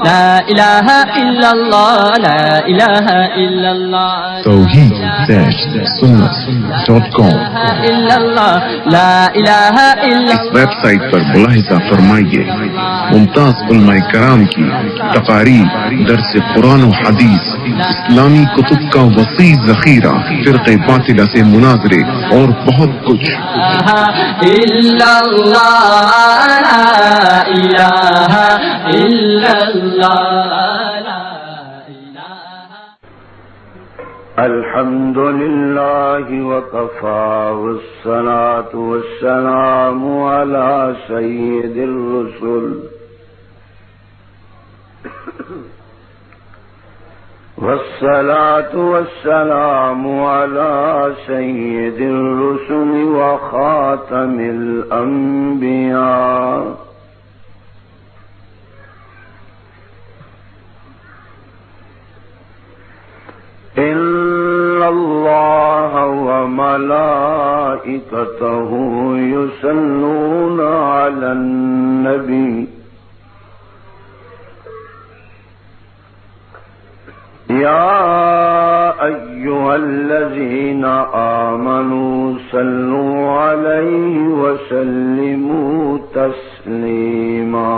لا الہ الا اللہ لا الہ الا اللہ توحید-سنت.com لا الہ الا اس ویب سائٹ پر ملاحظہ فرمائیے ممتاز علماء کرام کی تقاریر، درس قرآن و حدیث، اسلامی کتب کا وسیع ذخیرہ، فرقہ باطلہ سے مناظرے اور بہت کچھ۔ الا اللہ لا الہ الا اللہ لا الہ۔ الحمد لله وكفى والصلاة والسلام على سيد الرسل والصلاة والسلام على سيد الرسل وخاتم الأنبياء إن الله وملائكته يصلون على النبي يا أيها الذين آمنوا صلوا عليه وسلموا تسليما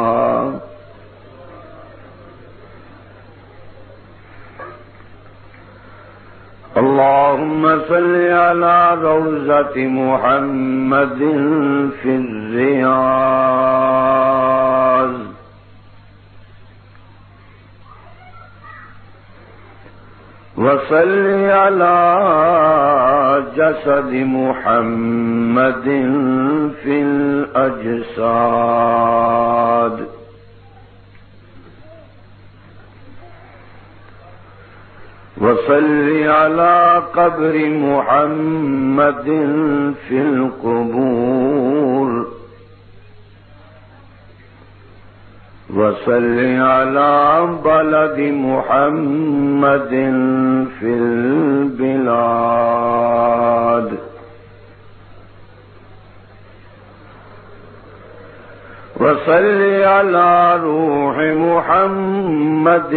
اللهم صل على روضة محمد في الرياض وصل على جسد محمد في الأجساد وصل على قبر محمد في القبور وصل على بلد محمد في البلاد وصل على روح محمد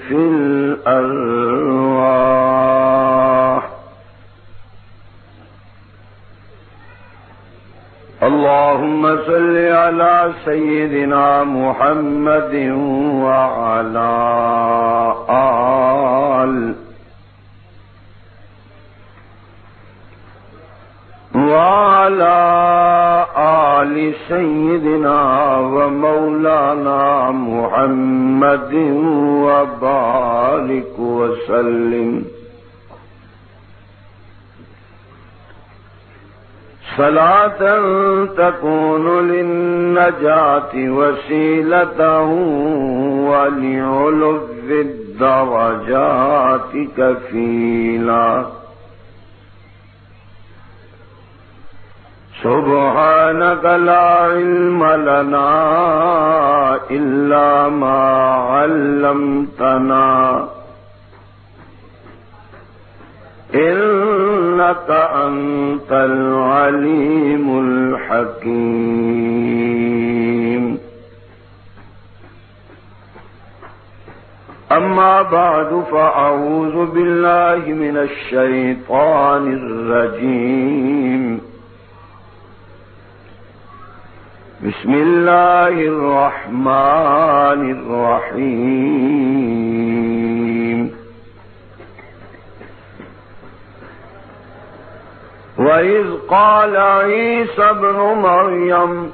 في الأرواح اللهم صل على سيدنا محمد وعلى آل سيدنا ومولانا محمد وبارك وسلم صلاة تكون للنجاة وسيلته ولعلو الدرجات كفيلا سبحانك لا علم لنا إلا ما علمتنا إنك أنت العليم الحكيم أما بعد فأعوذ بالله من الشيطان الرجيم بسم الله الرحمن الرحيم وَإِذْ قَالَ عِيسَى ابْنُ مَرْيَمَ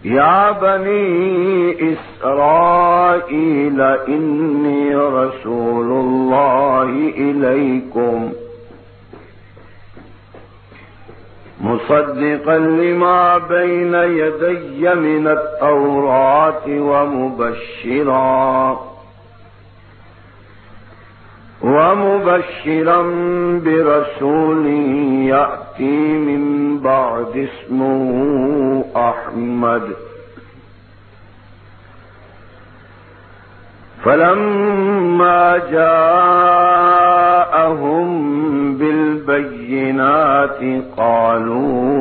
يَا بَنِي إِسْرَائِيلَ إِنِّي رَسُولُ اللَّهِ إِلَيْكُمْ مصدقا لما بين يدي من التوراة ومبشرا برسول يأتي من بعد اسمه أحمد فلما جاءهم بالبينات قالوا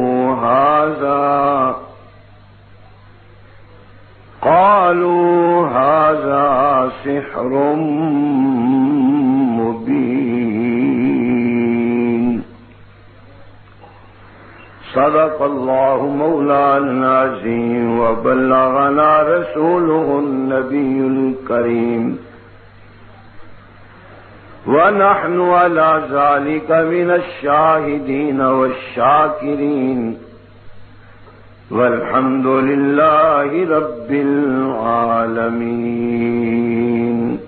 قالوا هذا سحر مبين صدق الله مولانا العظيم وبلغنا رسوله النبي الكريم ونحن على ذلك من الشاهدين والشاكرين والحمد لله رب العالمين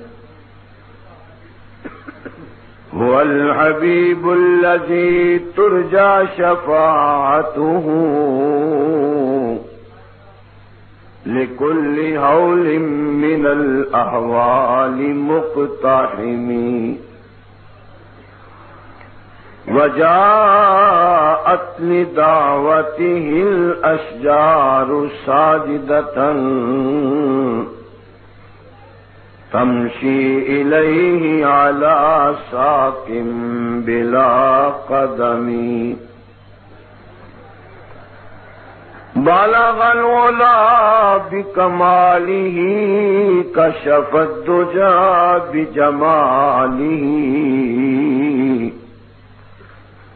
هو الحبيب الذي ترجى شفاعته لكل هول من الأهوال مقتحم وجاءت لدعوته الأشجار ساجدة تمشي إليه على ساق بلا قدم بلغ العلا بكماله كشف الدجى بجماله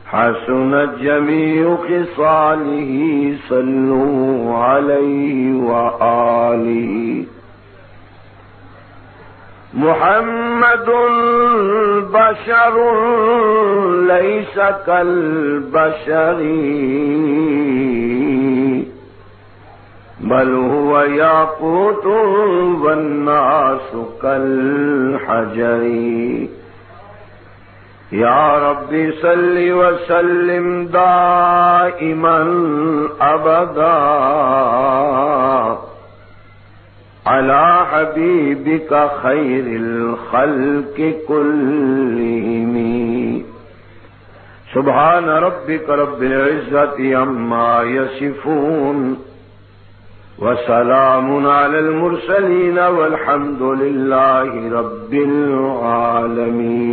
حسنت جميع خصاله صلوا عليه وآله محمد بشر ليس كالبشر بل هو ياقوت والناس كالحجر یا رب صل وسلم دائما ابدا على حبيبك خير الخلق كلهم سبحان ربك رب العزة عما يصفون وسلام على المرسلين والحمد لله رب العالمين.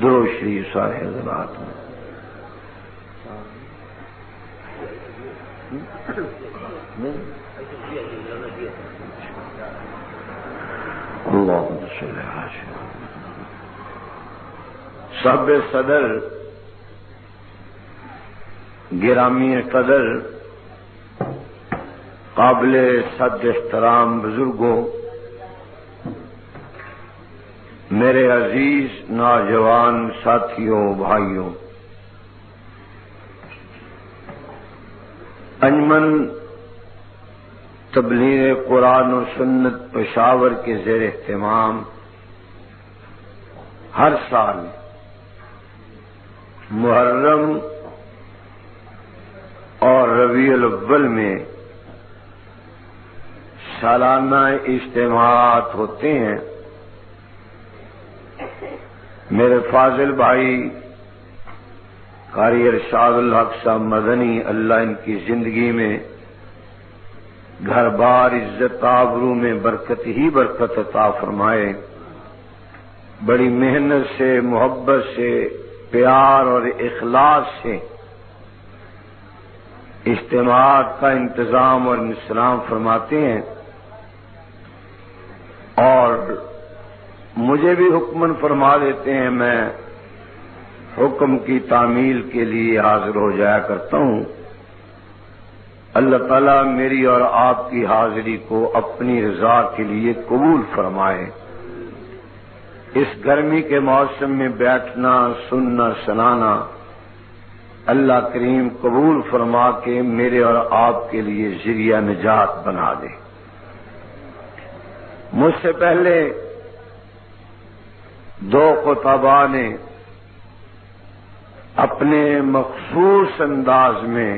درود شریف سارے حضرات اللهم صل على صاحب صدر گرامی قدر قابل صد احترام بزرگوں، میرے عزیز نوجوان ساتھیوں بھائیوں، انجمن تبلیغ قرآن و سنت پشاور کے زیر اہتمام ہر سال محرم اور ربیع الاول میں سالانہ اجتماعات ہوتے ہیں. میرے فاضل بھائی قاری ارشاد الحق صاحب مدنی، اللہ ان کی زندگی میں گھر بار عزت آبرو میں برکت ہی برکت عطا فرمائے. بڑی محنت سے، محبت سے، پیار اور اخلاص سے اجتماعات کا انتظام اور انسلام فرماتے ہیں، اور مجھے بھی حکمن فرما دیتے ہیں. میں حکم کی تعمیل کے لیے حاضر ہو جایا کرتا ہوں. اللہ تعالیٰ میری اور آپ کی حاضری کو اپنی رضا کے لیے قبول فرمائے. اس گرمی کے موسم میں بیٹھنا، سننا، سنانا اللہ کریم قبول فرما کے میرے اور آپ کے لیے ذریعہ نجات بنا دے. مجھ سے پہلے دو خطباء نے اپنے مخصوص انداز میں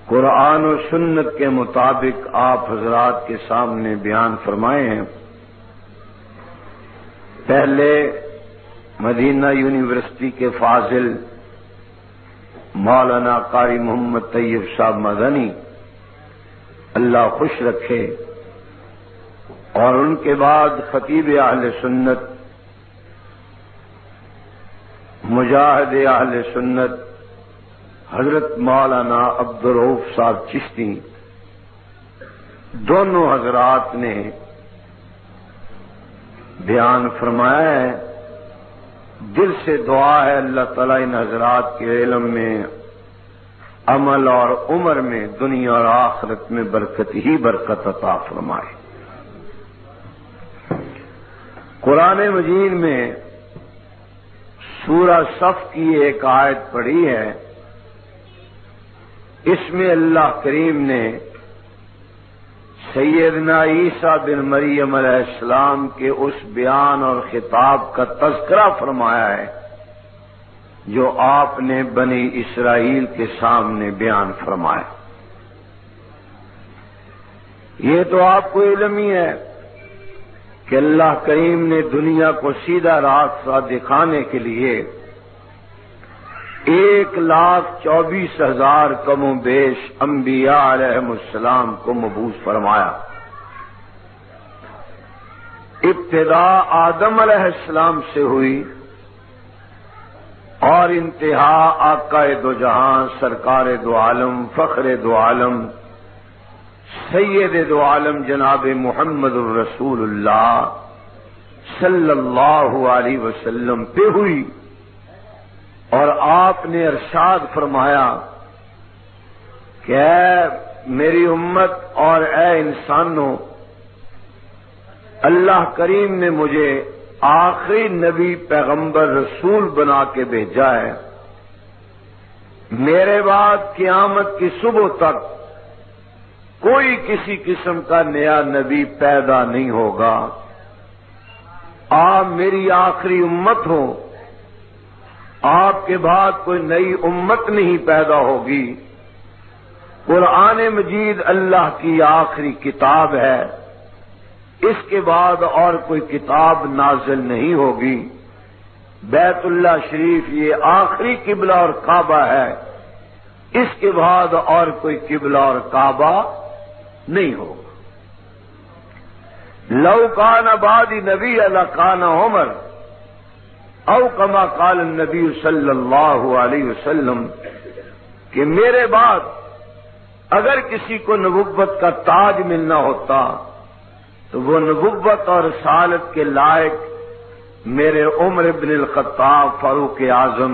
قرآن و سنت کے مطابق آپ حضرات کے سامنے بیان فرمائے ہیں. پہلے مدینہ یونیورسٹی کے فاضل مولانا قاری محمد طیب صاحب مدنی، اللہ خوش رکھے، اور ان کے بعد خطیب اہل سنت، مجاہد اہل سنت حضرت مولانا عبدالرؤوف صاحب چشتی، دونوں حضرات نے بیان فرمایا ہے، دل سے دعا ہے اللہ تعالیٰ ان حضرات کے علم میں، عمل اور عمر میں، دنیا اور آخرت میں برکت ہی برکت عطا فرمائے۔ قرآن مجید میں سورہ صف کی ایک آیت پڑھی ہے، اس میں اللہ کریم نے سیدنا عیسیٰ بن مریم علیہ السلام کے اس بیان اور خطاب کا تذکرہ فرمایا ہے جو آپ نے بنی اسرائیل کے سامنے بیان فرمایا۔ یہ تو آپ کو علم ہی ہے کہ اللہ کریم نے دنیا کو سیدھا راستہ دکھانے کے لیے 1,24,000 کم و بیش انبیاء علیہم السلام کو مبعوث فرمایا۔ ابتدا آدم علیہ السلام سے ہوئی اور انتہا آقا دو جہاں، سرکار دو عالم، فخر دو عالم، سید دو عالم جناب محمد الرسول اللہ صلی اللہ علیہ وسلم پہ ہوئی، اور آپ نے ارشاد فرمایا کہ اے میری امت اور اے انسانوں، اللہ کریم نے مجھے آخری نبی پیغمبر رسول بنا کے بھیجا ہے، میرے بعد قیامت کی صبح تک کوئی کسی قسم کا نیا نبی پیدا نہیں ہوگا، آپ میری آخری امت ہو، آپ کے بعد کوئی نئی امت نہیں پیدا ہوگی۔ قرآن مجید اللہ کی آخری کتاب ہے، اس کے بعد اور کوئی کتاب نازل نہیں ہوگی۔ بیت اللہ شریف یہ آخری قبلہ اور کعبہ ہے، اس کے بعد اور کوئی قبلہ اور کعبہ نہیں ہوگا۔ لو کان بعدی نبی لکان عمر، او کما قال النبی صلی اللہ علیہ وسلم، کہ میرے بعد اگر کسی کو نبوت کا تاج ملنا ہوتا تو وہ نبوت اور رسالت کے لائق میرے عمر بن الخطاب فاروق اعظم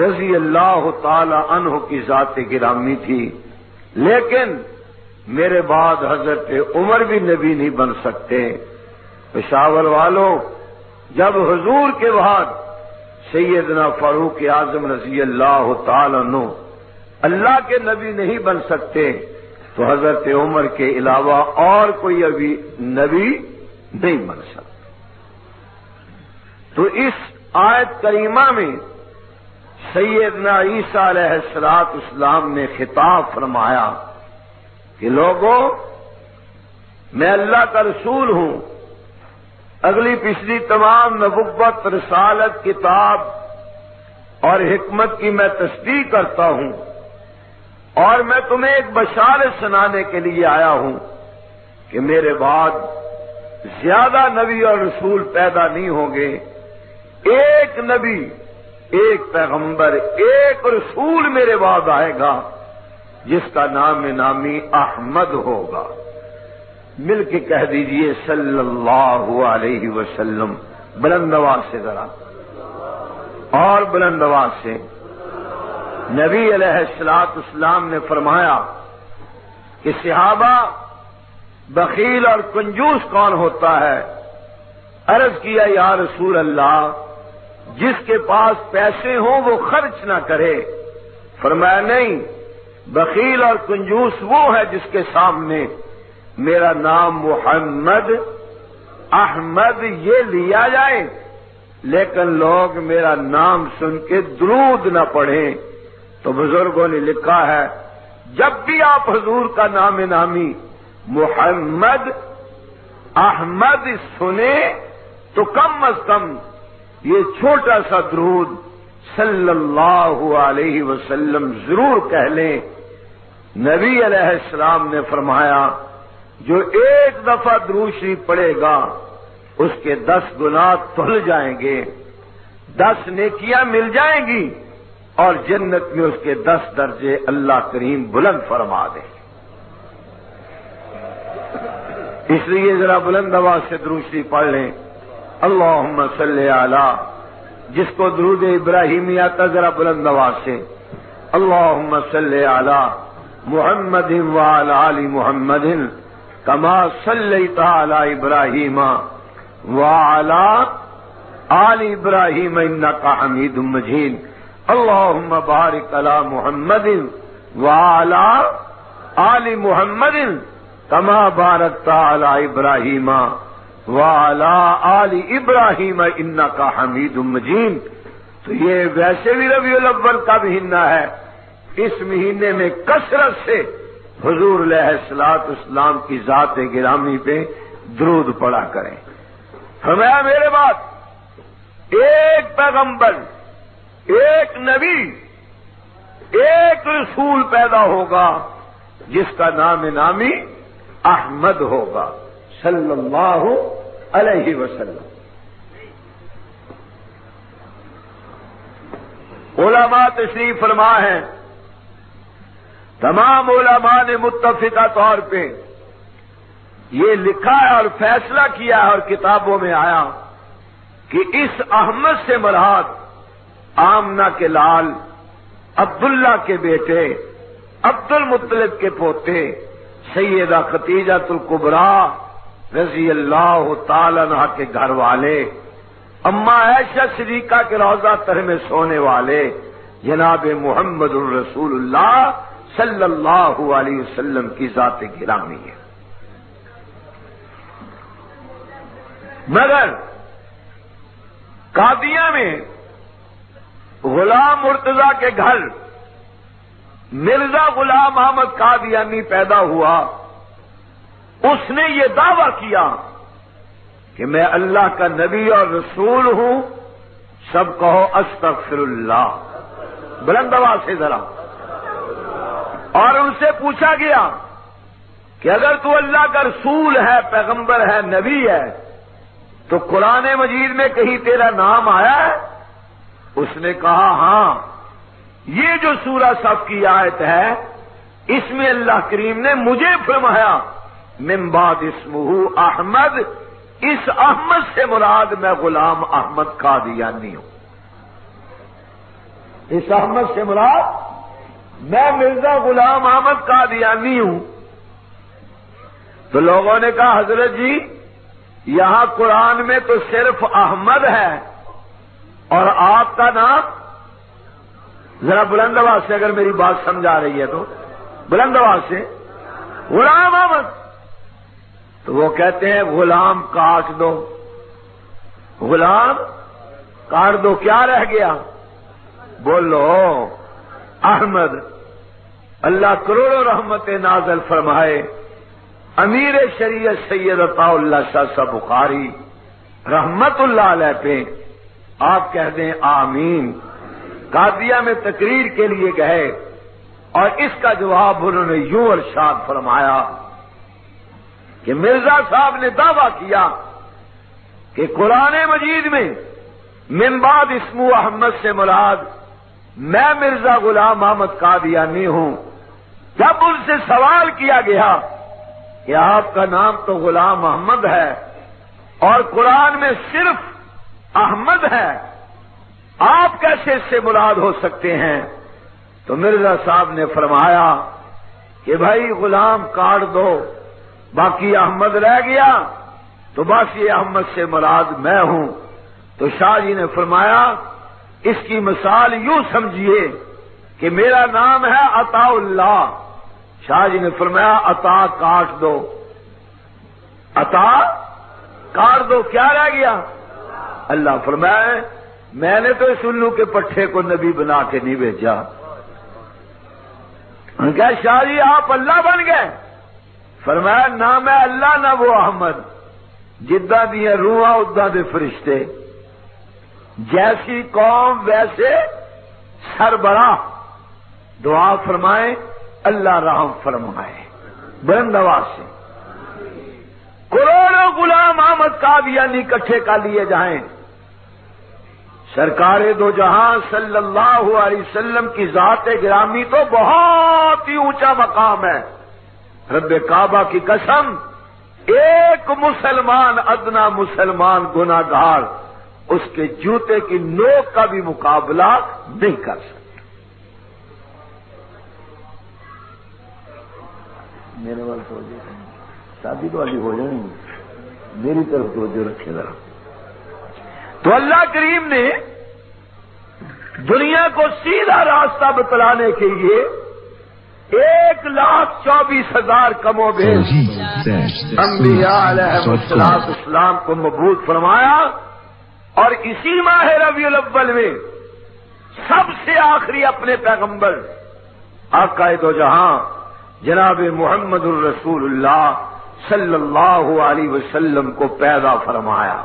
رضی اللہ تعالی عنہ کی ذات گرامی تھی، لیکن میرے بعد حضرت عمر بھی نبی نہیں بن سکتے۔ پشاور والوں، جب حضور کے بعد سیدنا فاروق اعظم رضی اللہ تعالی عنہ اللہ کے نبی نہیں بن سکتے تو حضرت عمر کے علاوہ اور کوئی ابھی نبی نہیں بن سکتا۔ تو اس آیت کریمہ میں سیدنا عیسیٰ علیہ السلام نے خطاب فرمایا کہ لوگوں، میں اللہ کا رسول ہوں، اگلی پچھلی تمام نبوت، رسالت، کتاب اور حکمت کی میں تصدیق کرتا ہوں، اور میں تمہیں ایک بشارت سنانے کے لیے آیا ہوں کہ میرے بعد زیادہ نبی اور رسول پیدا نہیں ہوں گے، ایک نبی، ایک پیغمبر، ایک رسول میرے بعد آئے گا جس کا نام نامی احمد ہوگا۔ مل کے کہہ دیجئے صلی اللہ علیہ وسلم، بلند آواز سے ذرا، اور بلند آواز سے۔ نبی علیہ السلام نے فرمایا کہ صحابہ، بخیل اور کنجوس کون ہوتا ہے؟ عرض کیا یا رسول اللہ، جس کے پاس پیسے ہوں وہ خرچ نہ کرے۔ فرمایا نہیں، بخیل اور کنجوس وہ ہے جس کے سامنے میرا نام محمد، احمد یہ لیا جائے لیکن لوگ میرا نام سن کے درود نہ پڑھیں۔ تو بزرگوں نے لکھا ہے، جب بھی آپ حضور کا نام نامی محمد، احمد سنیں تو کم از کم یہ چھوٹا سا درود صلی اللہ علیہ وسلم ضرور کہہ لیں۔ نبی علیہ السلام نے فرمایا، جو ایک دفعہ درود شریف پڑھے گا اس کے 10 گناہ دھل جائیں گے، 10 نیکیاں مل جائیں گی، اور جنت میں اس کے 10 درجے اللہ کریم بلند فرما دیں۔ اس لیے ذرا بلند آواز سے درود شریف پڑھ لیں. اللہم صلی علی، جس کو درود ابراہیمی آتا ذرا بلند آواز سے اللہم صلی علی محمد وعلی آل محمد کما صلیت علی ابراہیم وعلی آل ابراہیم انک حمید مجید. اللہم بارک علی محمد وعلی آل محمد کما بارکت علی ابراہیم وعلی آل ابراہیم انک حمید مجید. تو یہ ویسے بھی ربیع الاول کا مہینہ ہے، اس مہینے میں کثرت سے حضور علیہ الصلوۃ والسلام کی ذات گرامی پہ درود پڑھا کریں. فرمایا میرے بعد ایک پیغمبر، ایک نبی، ایک رسول پیدا ہوگا جس کا نام نامی احمد ہوگا صلی اللہ علیہ وسلم. علماء تشریف فرما ہے، تمام علماء نے متفقہ طور پہ یہ لکھا ہے اور فیصلہ کیا ہے اور کتابوں میں آیا کہ اس احمد سے مراد آمنہ کے لال، عبداللہ کے بیٹے، عبد المطلب کے پوتے سیدہ خدیجہ الکبریٰ رضی اللہ تعالی عنہا کے گھر والے، اما عائشہ صدیقہ کے روضہ تر میں سونے والے جناب محمد الرسول اللہ صلی اللہ علیہ وسلم کی ذات گرامی ہے. مگر قادیہ میں غلام مرتضیٰ کے گھر مرزا غلام احمد قادیانی پیدا ہوا. اس نے یہ دعویٰ کیا کہ میں اللہ کا نبی اور رسول ہوں. سب کہو استغفر اللہ بلند آواز سے ذرا. اور ان سے پوچھا گیا کہ اگر تو اللہ کا رسول ہے، پیغمبر ہے، نبی ہے، تو قرآن مجید میں کہیں تیرا نام آیا ہے؟ اس نے کہا ہاں، یہ جو سورہ صف کی آیت ہے اس میں اللہ کریم نے مجھے فرمایا من بعد اسمہ احمد، اس احمد سے مراد میں غلام احمد قادیانی ہوں. اس احمد سے مراد میں مرزا غلام احمد قادیانی ہوں. تو لوگوں نے کہا حضرت جی یہاں قرآن میں تو صرف احمد ہے اور آپ کا نام، ذرا بلند آواز سے اگر میری بات سمجھا رہی ہے تو بلند آواز سے غلام احمد. تو وہ کہتے ہیں غلام کاٹ دو، غلام کاٹ دو، کیا رہ گیا؟ بولو احمد. اللہ کروڑوں رحمت نازل فرمائے. امیر شریعت سید عطا اللہ شاہ صاحب بخاری رحمت اللہ علیہ پہ آپ کہہ دیں آمین. قادیہ میں تقریر کے لیے گئے اور اس کا جواب انہوں نے یوں ارشاد فرمایا کہ مرزا صاحب نے دعویٰ کیا کہ قرآن مجید میں من بعد اسمہ احمد سے مراد میں مرزا غلام احمد قادیانی ہوں. جب ان سے سوال کیا گیا کہ آپ کا نام تو غلام احمد ہے اور قرآن میں صرف احمد ہے، آپ کیسے اس سے مراد ہو سکتے ہیں؟ تو مرزا صاحب نے فرمایا کہ بھائی غلام کاٹ دو، باقی احمد رہ گیا تو بس یہ احمد سے مراد میں ہوں. تو شاہ جی نے فرمایا اس کی مثال یوں سمجھیے کہ میرا نام ہے عطا اللہ. شاہ جی نے فرمایا عطا کاٹ دو، عطا کاٹ دو، کیا رہ گیا؟ اللہ فرمایا میں نے تو اس الو کے پٹھے کو نبی بنا کے نہیں بھیجا. کیا شاہ جی آپ اللہ بن گئے؟ فرمایا نہ میں اللہ نہ وہ احمد، جداں دیا روحاں اداں دے فرشتے، جیسی قوم ویسے سربراہ. دعا فرمائے اللہ رحم فرمائے بلند آواز سے. کروڑوں غلام احمد قادیانی اکٹھے کر لیے جائیں، سرکار دو جہاں صلی اللہ علیہ وسلم کی ذات گرامی تو بہت ہی اونچا مقام ہے. رب کعبہ کی قسم ایک مسلمان ادنا مسلمان گناہگار اس کے جوتے کی نوک کا بھی مقابلہ نہیں کر سکتا۔ میرے والے توجہ شادی تو والی ہو جانی، میری طرف توجہ رکھے ذرا۔ تو اللہ کریم نے دنیا کو سیدھا راستہ بتلانے کے لیے 1,24,000 کم و بیش انبیاء علیہ السلام کو مبعوث فرمایا، اور اسی ماہ ربیع الاول میں سب سے آخری اپنے پیغمبر آقا دو جہاں جناب محمد الرسول اللہ صلی اللہ علیہ وسلم کو پیدا فرمایا۔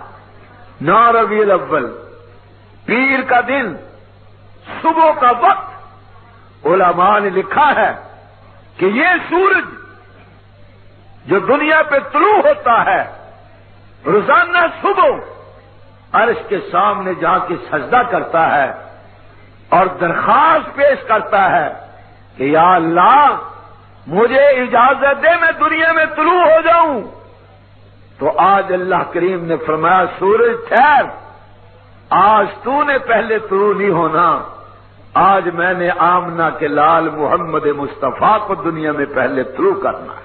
9 ربیع الاول پیر کا دن، صبح کا وقت، علماء نے لکھا ہے کہ یہ سورج جو دنیا پہ طلوع ہوتا ہے روزانہ صبح عرش کے سامنے جا کے سجدہ کرتا ہے اور درخواست پیش کرتا ہے کہ یا اللہ مجھے اجازت دے میں دنیا میں طلوع ہو جاؤں، تو آج اللہ کریم نے فرمایا سورج ٹھہر، آج تو نے پہلے طلوع نہیں ہونا، آج میں نے آمنہ کے لال محمد مصطفیٰ کو دنیا میں پہلے طلوع کرنا ہے۔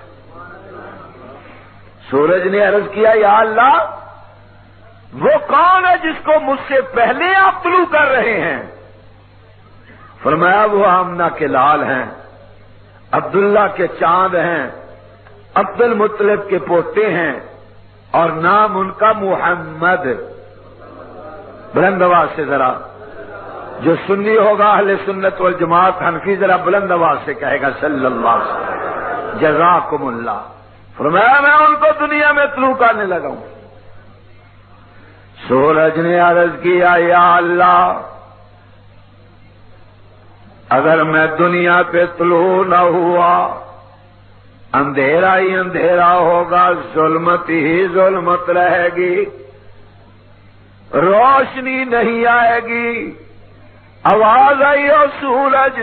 سورج نے عرض کیا یا اللہ وہ کون ہے جس کو مجھ سے پہلے آپ طلوع کر رہے ہیں؟ فرمایا وہ آمنہ کے لال ہیں، عبداللہ کے چاند ہیں، عبد المطلب کے پوتے ہیں، اور نام ان کا محمد۔ بلند آواز سے ذرا، جو سنی ہوگا اہل سنت والجماعت حنفی ذرا بلند آواز سے کہے گا صلی اللہ علیہ وسلم جزاکم اللہ۔ فرمایا میں ان کو دنیا میں طلوع کرنے لگا ہوں۔ سورج نے عرض کیا یا اللہ اگر میں دنیا پہ طلوع نہ ہوا اندھیرا ہی اندھیرا ہوگا، ظلمت ہی ظلمت رہے گی، روشنی نہیں آئے گی۔ آواز آئی او سورج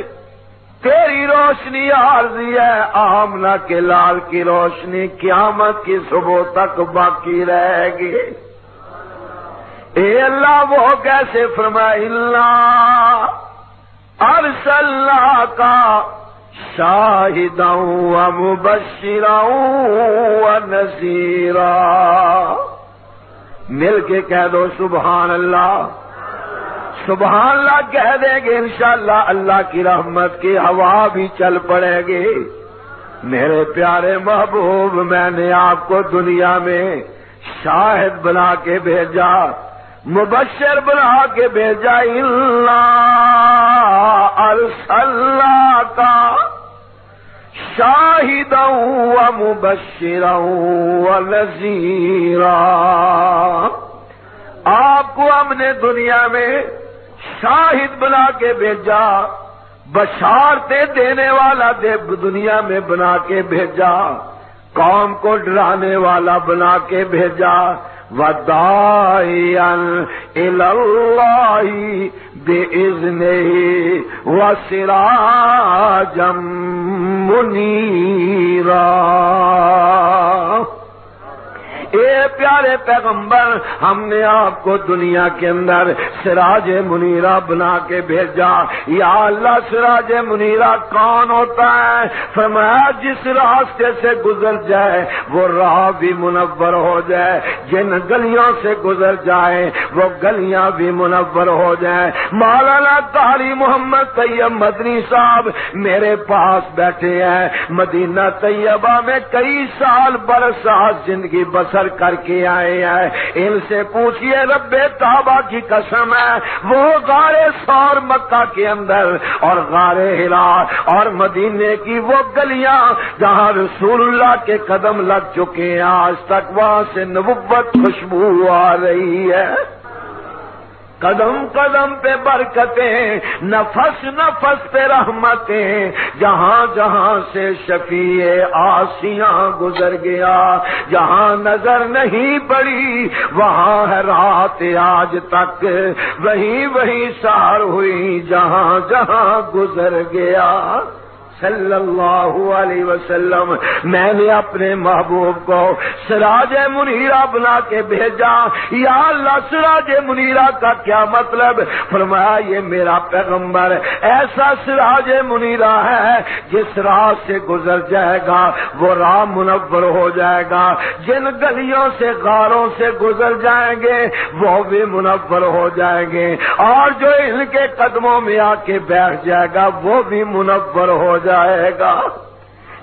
تیری روشنی عارضی ہے، آمنہ کے لال کی روشنی قیامت کی صبح تک باقی رہے گی۔ اے اللہ وہ کیسے؟ فرمائے اللہ ارسلنا کا شاہدا و مبشرا و نذیرا۔ مل کے کہہ دو سبحان اللہ، سبحان اللہ کہہ دیں گے انشاءاللہ اللہ کی رحمت کی ہوا بھی چل پڑے گی۔ میرے پیارے محبوب میں نے آپ کو دنیا میں شاہد بنا کے بھیجا، مبشر بنا کے بھیجا۔ اللہ ارسلنا کا شاہدا و مبشرا و نذیرا۔ آپ کو ہم نے دنیا میں شاہد بنا کے بھیجا، بشارتیں دینے والا دنیا میں بنا کے بھیجا، قوم کو ڈرانے والا بنا کے بھیجا۔ وَدَاعِيًا إِلَى اللَّهِ بِإِذْنِهِ وَسِرَاجًا مُنِيرًا۔ اے پیارے پیغمبر ہم نے آپ کو دنیا کے اندر سراج منیرہ بنا کے بھیجا۔ یا اللہ سراج منیرہ کون ہوتا ہے؟ فرمایا جس راستے سے گزر جائے وہ راہ بھی منور ہو جائے، جن گلیوں سے گزر جائے وہ گلیاں بھی منور ہو جائیں۔ مولانا قاری محمد طیب مدنی صاحب میرے پاس بیٹھے ہیں، مدینہ طیبہ میں کئی سال برسات زندگی بسر کر کے آئے ہیں۔ ان سے پوچھئے رب کعبہ کی قسم ہے وہ غار ثور مکہ کے اندر اور غار حرا اور مدینے کی وہ گلیاں جہاں رسول اللہ کے قدم لگ چکے ہیں، آج تک وہاں سے نبوت خوشبو آ رہی ہے۔ قدم قدم پہ برکتیں، نفس نفس پہ رحمتیں، جہاں جہاں سے شفیع آسیاں گزر گیا، جہاں نظر نہیں پڑی وہاں ہے رات آج تک، وہی وہی سار ہوئی جہاں جہاں گزر گیا۔ صلی اللہ علیہ وسلم، میں نے اپنے محبوب کو سراج منیرہ بنا کے بھیجا۔ یا اللہ سراج منیرہ کا کیا مطلب؟ فرمایا یہ میرا پیغمبر ایسا سراج منیرہ ہے جس راہ سے گزر جائے گا وہ راہ منور ہو جائے گا، جن گلیوں سے غاروں سے گزر جائیں گے وہ بھی منور ہو جائیں گے، اور جو ان کے قدموں میں آ کے بیٹھ جائے گا وہ بھی منور ہو جائے گا۔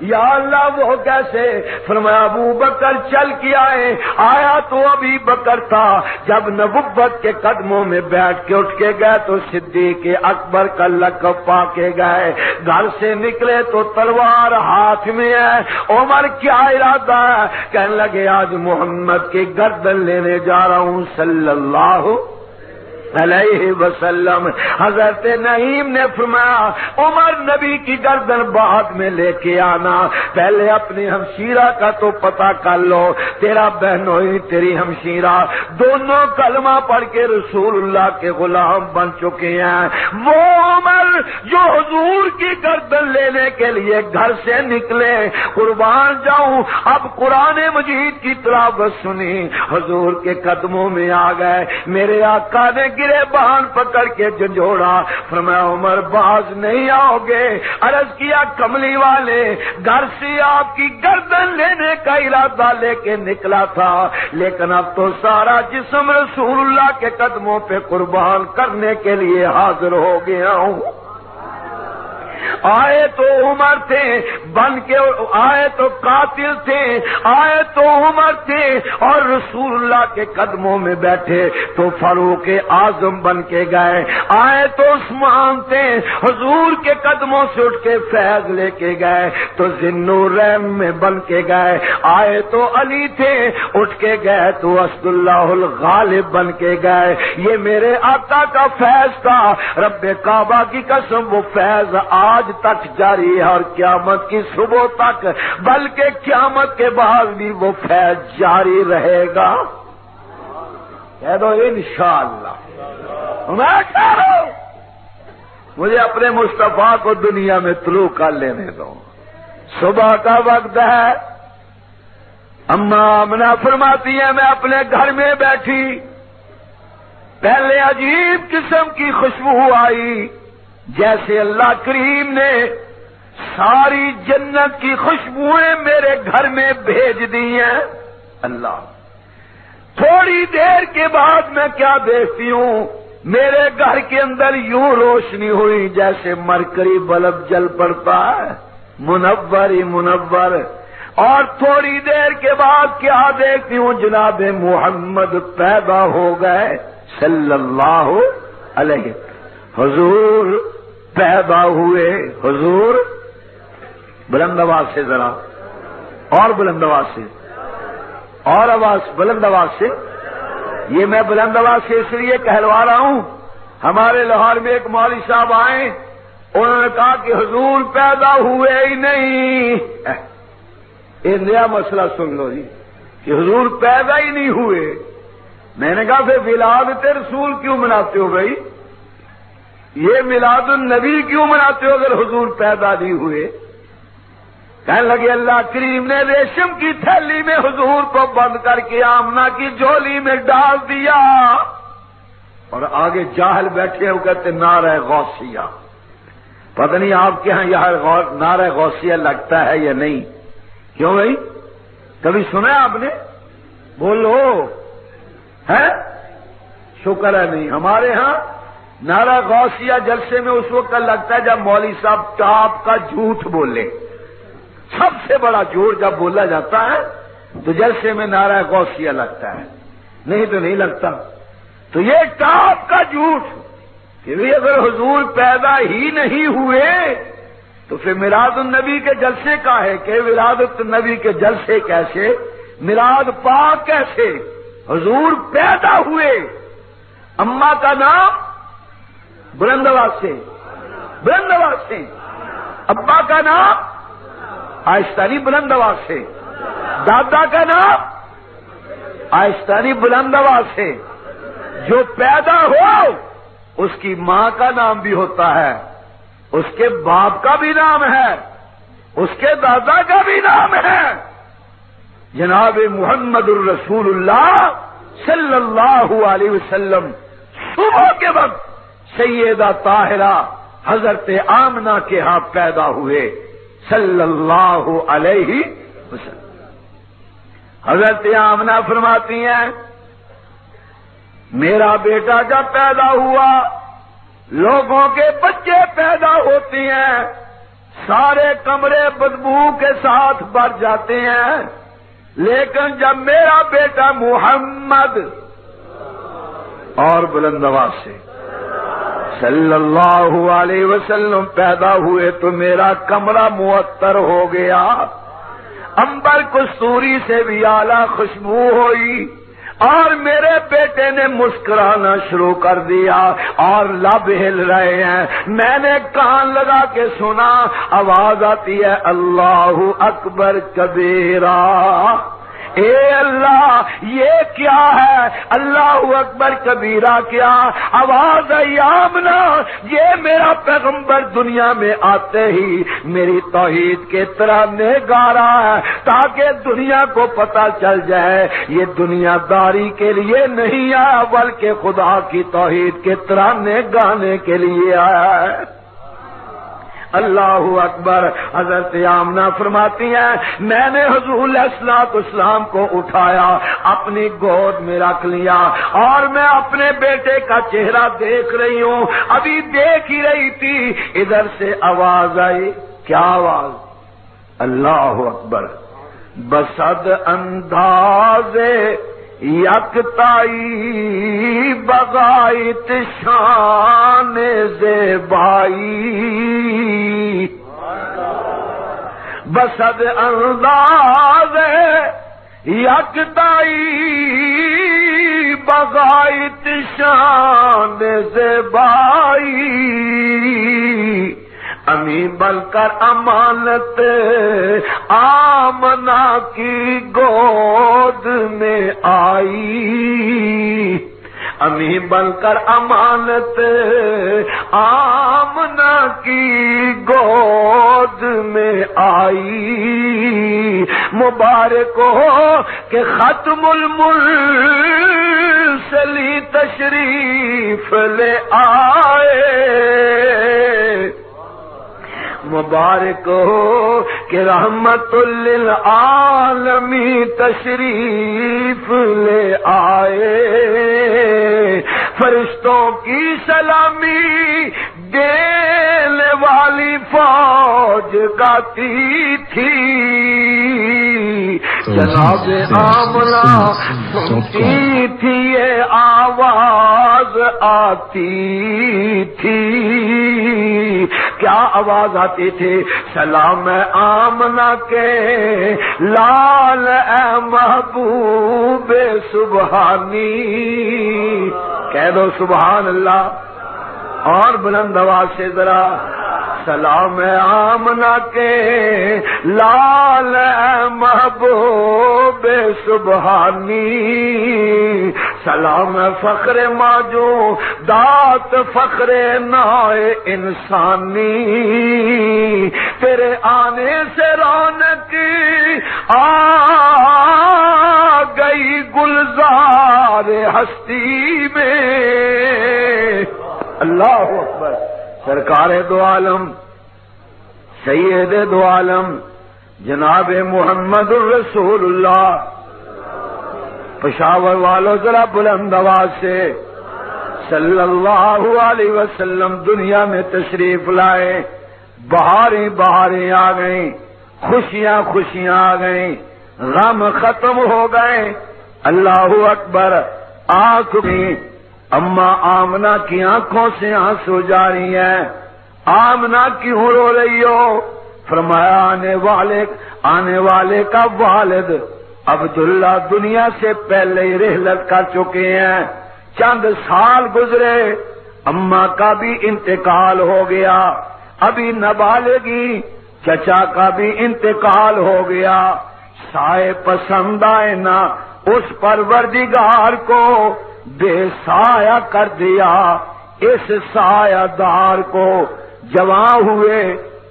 یا اللہ وہ کیسے؟ فرمایا ابو بکر چل کے آئے، آیا تو ابھی بکر تھا، جب نبوت کے قدموں میں بیٹھ کے اٹھ کے گئے تو صدیق اکبر کا لقب پا کے گئے، گھر سے نکلے تو تلوار ہاتھ میں ہے۔ عمر کیا ارادہ ہے؟ کہنے لگے آج محمد کی گردن لینے جا رہا ہوں صلی اللہ علیہ وسلم۔ حضرت نعیم نے فرمایا عمر نبی کی گردن بعد میں لے کے آنا، پہلے اپنی ہمشیرہ کا تو پتہ کر لو، تیرا بہنوئی تیری ہمشیرہ دونوں کلمہ پڑھ کے رسول اللہ کے غلام بن چکے ہیں۔ وہ عمر جو حضور کی گردن لینے کے لیے گھر سے نکلے، قربان جاؤں اب قرآن مجید کی تلاوت سنی، حضور کے قدموں میں آ گئے، میرے آقا نے گرے بہان پکڑ کے جھنجھوڑا، فرمایا عمر باز نہیں آؤ گے؟ عرض کیا کملی والے گھر سے آپ کی گردن لینے کا ارادہ لے کے نکلا تھا، لیکن اب تو سارا جسم رسول اللہ کے قدموں پہ قربان کرنے کے لیے حاضر ہو گیا ہوں۔ آئے تو عمر تھے بن کے، آئے تو قاتل تھے، آئے تو عمر تھے، اور رسول اللہ کے قدموں میں بیٹھے تو فاروق اعظم بن کے گئے، آئے تو عثمان تھے، حضور کے قدموں سے اٹھ کے فیض لے کے گئے تو ذوالنورین میں بن کے گئے، آئے تو علی تھے اٹھ کے گئے تو اسد اللہ الغالب بن کے گئے۔ یہ میرے آقا کا فیض تھا، رب کعبہ کی قسم وہ فیض آج تک جاری ہے اور قیامت کی صبح تک، بلکہ قیامت کے بعد بھی وہ فیض جاری رہے گا۔ کہہ دو انشاءاللہ۔ میں کہہ رہا ہوں مجھے اپنے مصطفیٰ کو دنیا میں طلوع کر لینے دو۔ صبح کا وقت ہے، اماں آمنہ فرماتی ہے میں اپنے گھر میں بیٹھی، پہلے عجیب قسم کی خوشبو آئی جیسے اللہ کریم نے ساری جنت کی خوشبوئیں میرے گھر میں بھیج دی ہیں۔ اللہ، تھوڑی دیر کے بعد میں کیا دیکھتی ہوں، میرے گھر کے اندر یوں روشنی ہوئی جیسے مرکری بلب جل پڑتا ہے، منور ہی منور، اور تھوڑی دیر کے بعد کیا دیکھتی ہوں جناب محمد پیدا ہو گئے صلی اللہ علیہ، حضور پیدا ہوئے، حضور بلند آواز سے ذرا اور بلند آواز سے، اور آواز بلند آواز سے، یہ میں بلند آواز سے اس لیے کہلوا رہا ہوں، ہمارے لاہور میں ایک مولوی صاحب آئے، انہوں نے کہا کہ حضور پیدا ہوئے ہی نہیں۔ یہ نیا مسئلہ سن لو جی کہ حضور پیدا ہی نہیں ہوئے۔ میں نے کہا پھر ولادت رسول کیوں مناتے ہو بھائی؟ یہ میلاد النبی کیوں مناتے ہو اگر حضور پیدا نہیں ہوئے؟ کہنے لگے اللہ کریم نے ریشم کی تھیلی میں حضور کو بند کر کے آمنہ کی جھولی میں ڈال دیا، اور آگے جاہل بیٹھے ہو کہتے نعرہ غوثیہ۔ پتہ نہیں آپ کے ہاں یہاں نعرہ غوثیہ لگتا ہے یا نہیں؟ کیوں بھائی کبھی سنا ہے آپ نے؟ بولو ہے؟ شکر ہے نہیں۔ ہمارے ہاں نعرہ غوثیہ جلسے میں اس وقت لگتا ہے جب مولوی صاحب ٹاپ کا جھوٹ بولے، سب سے بڑا جھوٹ جب بولا جاتا ہے تو جلسے میں نعرہ غوثیہ لگتا ہے، نہیں تو نہیں لگتا۔ تو یہ ٹاپ کا جھوٹ کہ بھی اگر حضور پیدا ہی نہیں ہوئے تو پھر میلاد النبی کے جلسے کا ہے کہ ولادت النبی کے جلسے کیسے، میلاد پاک کیسے؟ حضور پیدا ہوئے۔ اماں کا نام بلند آواز سے، بلند آواز سے، ابا کا نام آہستانی بلند آواز سے، دادا کا نام آہستانی بلند آواز سے۔ جو پیدا ہو اس کی ماں کا نام بھی ہوتا ہے، اس کے باپ کا بھی نام ہے، اس کے دادا کا بھی نام ہے، جناب محمد الرسول اللہ صلی اللہ علیہ وسلم صبح کے وقت سیدہ طاہرہ حضرت آمنہ کے ہاں پیدا ہوئے صلی اللہ علیہ وسلم۔ حضرت آمنہ فرماتی ہیں میرا بیٹا جب پیدا ہوا، لوگوں کے بچے پیدا ہوتے ہیں، سارے کمرے بدبو کے ساتھ بھر جاتے ہیں، لیکن جب میرا بیٹا محمد اور بلند آواز سے صلی اللہ علیہ وسلم پیدا ہوئے تو میرا کمرہ معطر ہو گیا، عنبر کستوری سے بھی اعلیٰ خوشبو ہوئی، اور میرے بیٹے نے مسکرانا شروع کر دیا اور لب ہل رہے ہیں۔ میں نے کان لگا کے سنا، آواز آتی ہے اللہ اکبر کبیرہ۔ اے اللہ یہ کیا ہے؟ اللہ اکبر کبیرہ کیا؟ آواز آئی آمنہ یہ میرا پیغمبر دنیا میں آتے ہی میری توحید کے ترانے گا رہا ہے تاکہ دنیا کو پتہ چل جائے یہ دنیا داری کے لیے نہیں آیا بلکہ خدا کی توحید کے ترانے گانے کے لیے آیا ہے۔ اللہ اکبر۔ حضرت آمنہ فرماتی ہیں میں نے حضور علیہ الصلوۃ والسلام کو اٹھایا، اپنی گود میں رکھ لیا، اور میں اپنے بیٹے کا چہرہ دیکھ رہی ہوں، ابھی دیکھ ہی رہی تھی ادھر سے آواز آئی۔ کیا آواز؟ اللہ اکبر۔ بسد انداز یکتائی بغایت شان زیبائی، بسد انداز یکتائی بغایت شان زیبائی، امی بن کر امانت آمنہ کی گود میں آئی، امی بن کر امانت آمنہ کی گود میں آئی، مبارک ہو کہ ختم المرسلی تشریف لے آئے، مبارک ہو کہ رحمت للعالمین تشریف لے آئے، فرشتوں کی سلامی دینے والی فوج گاتی تھی، جناب آمنہ سنتی تھی یہ آواز آتی تھی۔ کیا آواز آتی تھی؟ سلام آمنہ کے لال اے محبوب سبحانی، کہہ دو سبحان اللہ، اور بلند آواز سے ذرا سلام آمنہ کے لال اے محبوب سبحانی، سلام فخر ماجو دات فخر نائے انسانی، تیرے آنے سے رونق آ گئی گلزار ہستی میں۔ اللہ اکبر۔ سرکار دو عالم سید دو عالم جناب محمد الرسول اللہ، پشاور والوں ذرا بلند آواز سے صلی اللہ علیہ وسلم دنیا میں تشریف لائے، بہاریں بہاریں آ گئیں، خوشیاں خوشیاں آ گئیں، غم ختم ہو گئے۔ اللہ اکبر۔ آنکھ میں اماں آمنہ کی آنکھوں سے آنسو جاری ہیں۔ آمنہ کیوں رو رہی ہو؟ فرمایا آنے والے کا والد عبداللہ دنیا سے پہلے ہی رحلت کر چکے ہیں، چند سال گزرے، اماں کا بھی انتقال ہو گیا، ابھی نابالغی چچا کا بھی انتقال ہو گیا، سائے پسند آئے نہ اس پروردگار کو بے سایہ کر دیا، اس سایہ دار کو جوان ہوئے،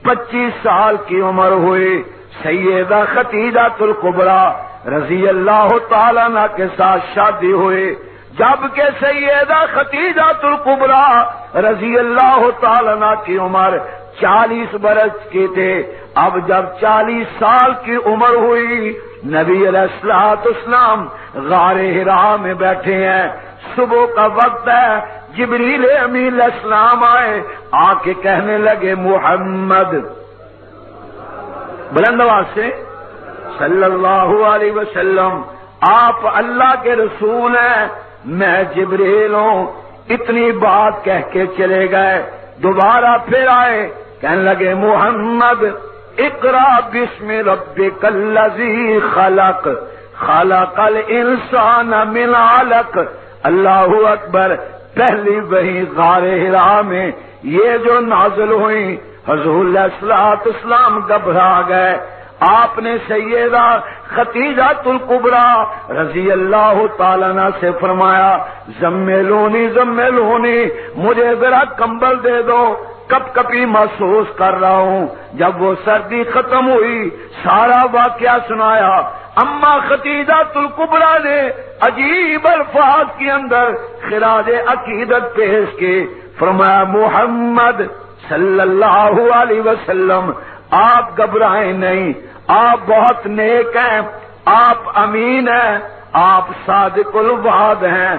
25 سال کی عمر ہوئی، سیدہ خدیجہ الکبریٰ رضی اللہ تعالی عنہ کے ساتھ شادی ہوئی۔ جبکہ سیدہ خدیجہ الکبریٰ رضی اللہ تعالی عنہ کی عمر 40 برس کی تھے۔ اب جب 40 سال کی عمر ہوئی، نبی علیہ السلام غار حرا میں بیٹھے ہیں، صبح کا وقت ہے، جبریل امین علیہ السلام آئے، آ کے کہنے لگے محمد، بلند آواز سے، صلی اللہ علیہ وسلم، آپ اللہ کے رسول ہیں، میں جبریل ہوں۔ اتنی بات کہہ کے چلے گئے، دوبارہ پھر آئے، کہنے لگے محمد اقرا بسم ربک الذی خلق خلق الانسان من علق۔ اللہ اکبر، پہلی وحی غار حرا میں یہ جو نازل ہوئی، حضور علیہ السلام گھبرا گئے۔ آپ نے سیدہ خدیجہ الکبریٰ رضی اللہ تعالیٰ عنہ سے فرمایا، زملونی زملونی، مجھے ذرا کمبل دے دو، کپ کپی محسوس کر رہا ہوں۔ جب وہ سردی ختم ہوئی، سارا واقعہ سنایا۔ اما خدیجہ الکبریٰ نے عجیب الفاظ کے اندر خراج عقیدت پیش کی، فرمایا محمد صلی اللہ علیہ وسلم، آپ گھبرائیں نہیں، آپ بہت نیک ہیں، آپ امین ہیں، آپ صادق الوعد ہیں،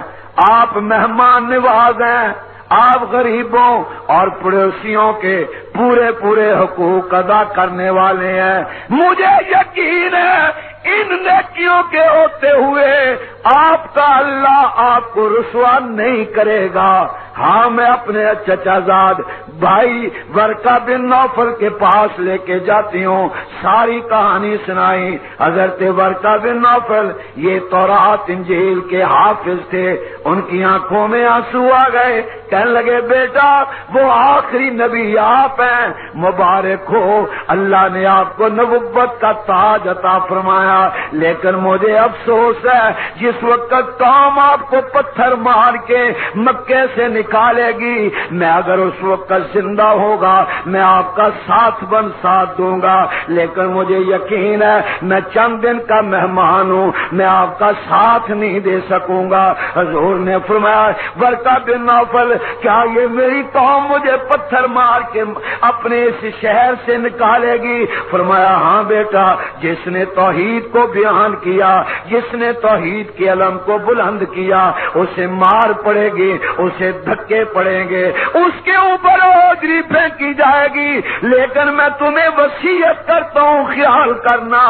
آپ مہمان نواز ہیں، آپ غریبوں اور پڑوسیوں کے پورے پورے حقوق ادا کرنے والے ہیں۔ مجھے یقین ہے ان نیکیوں کے ہوتے ہوئے آپ کا اللہ آپ کو رسوا نہیں کرے گا۔ ہاں، میں اپنے چچا زاد بھائی ورقہ بن نوفل کے پاس لے کے جاتی ہوں، ساری کہانی سنائی۔ حضرت ورقہ بن نوفل یہ تورات انجیل کے حافظ تھے، ان کی آنکھوں میں آنسو آ گئے، کہنے لگے بیٹا وہ آخری نبی آپ ہیں، مبارک ہو، اللہ نے آپ کو نبوت کا تاج عطا فرمایا۔ لیکن مجھے افسوس ہے، جس وقت قوم آپ کو پتھر مار کے مکے سے نکالے گی، میں اگر اس وقت زندہ ہوگا میں آپ کا ساتھ دوں گا، لیکن مجھے یقین ہے میں چند دن کا مہمان ہوں، میں آپ کا ساتھ نہیں دے سکوں گا۔ حضور نے فرمایا ورقہ بن نوفل، کیا یہ میری قوم مجھے پتھر مار کے اپنے اس شہر سے نکالے گی؟ فرمایا ہاں بیٹا، جس نے توحید کو بیان کیا، جس نے توحید کے علم کو بلند کیا، اسے مار پڑے گی، اسے دھکے پڑیں گے، اس کے اوپر اوجری پھینکی جائے گی، لیکن میں تمہیں وصیت کرتا ہوں خیال کرنا،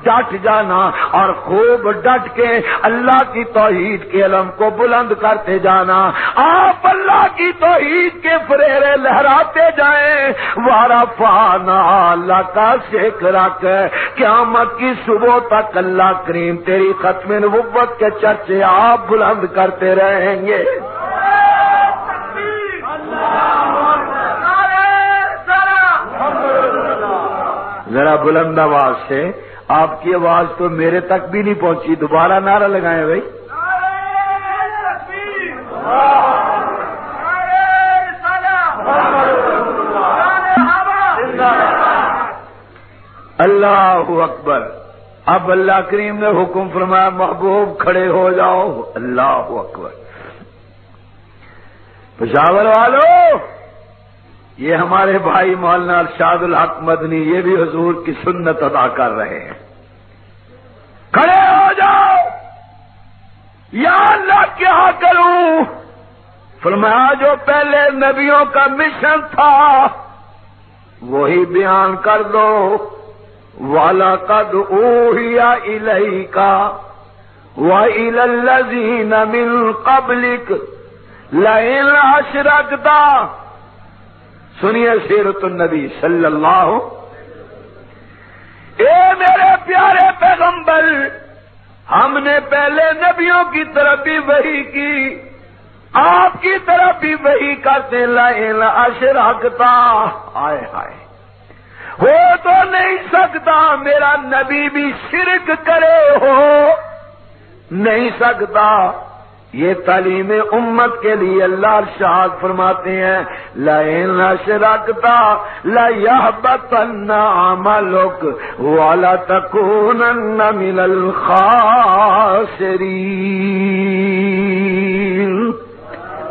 ڈٹ جانا اور خوب ڈٹ کے اللہ کی توحید کے علم کو بلند کرتے جانا۔ آپ اللہ کی توحید کے فریرے لہراتے جائیں، وَرَفَعْنَا لَكَ ذِكْرَكَ، قیامت کی صبح تک اللہ کریم تیری ختم نبوت کے چرچے آپ بلند کرتے رہیں گے۔ ذرا بلند آواز سے، آپ کی آواز تو میرے تک بھی نہیں پہنچی، دوبارہ نعرہ لگائیں بھائی۔ اللہ اکبر۔ اب اللہ کریم نے حکم فرمایا محبوب کھڑے ہو جاؤ۔ اللہ اکبر۔ پشاور والو، یہ ہمارے بھائی مولانا ارشاد الحق مدنی، یہ بھی حضور کی سنت ادا کر رہے ہیں۔ کھڑے ہو جاؤ، یا اللہ کیا کروں؟ فرمایا جو پہلے نبیوں کا مشن تھا وہی بیان کر دو۔ وَلَقَدْ أُوحِيَ إِلَيْكَ وَإِلَى الَّذِينَ مِن قَبْلِكَ لَئِنْ أَشْرَكْتَ۔ سنیے سیرت النبی صلی اللہ۔ اے میرے پیارے پیغمبر، ہم نے پہلے نبیوں کی طرف بھی وحی کی، آپ کی طرف بھی وحی کرتے، لَئِنْ أَشْرَكْتَ۔ آئے ہائے، ہو تو نہیں سکتا میرا نبی بھی شرک کرے، ہو نہیں سکتا، یہ تعلیم امت کے لیے اللہ ارشاد فرماتے ہیں لئن اشرکت لیحبطن عملک ولتکونن من الخاسرین۔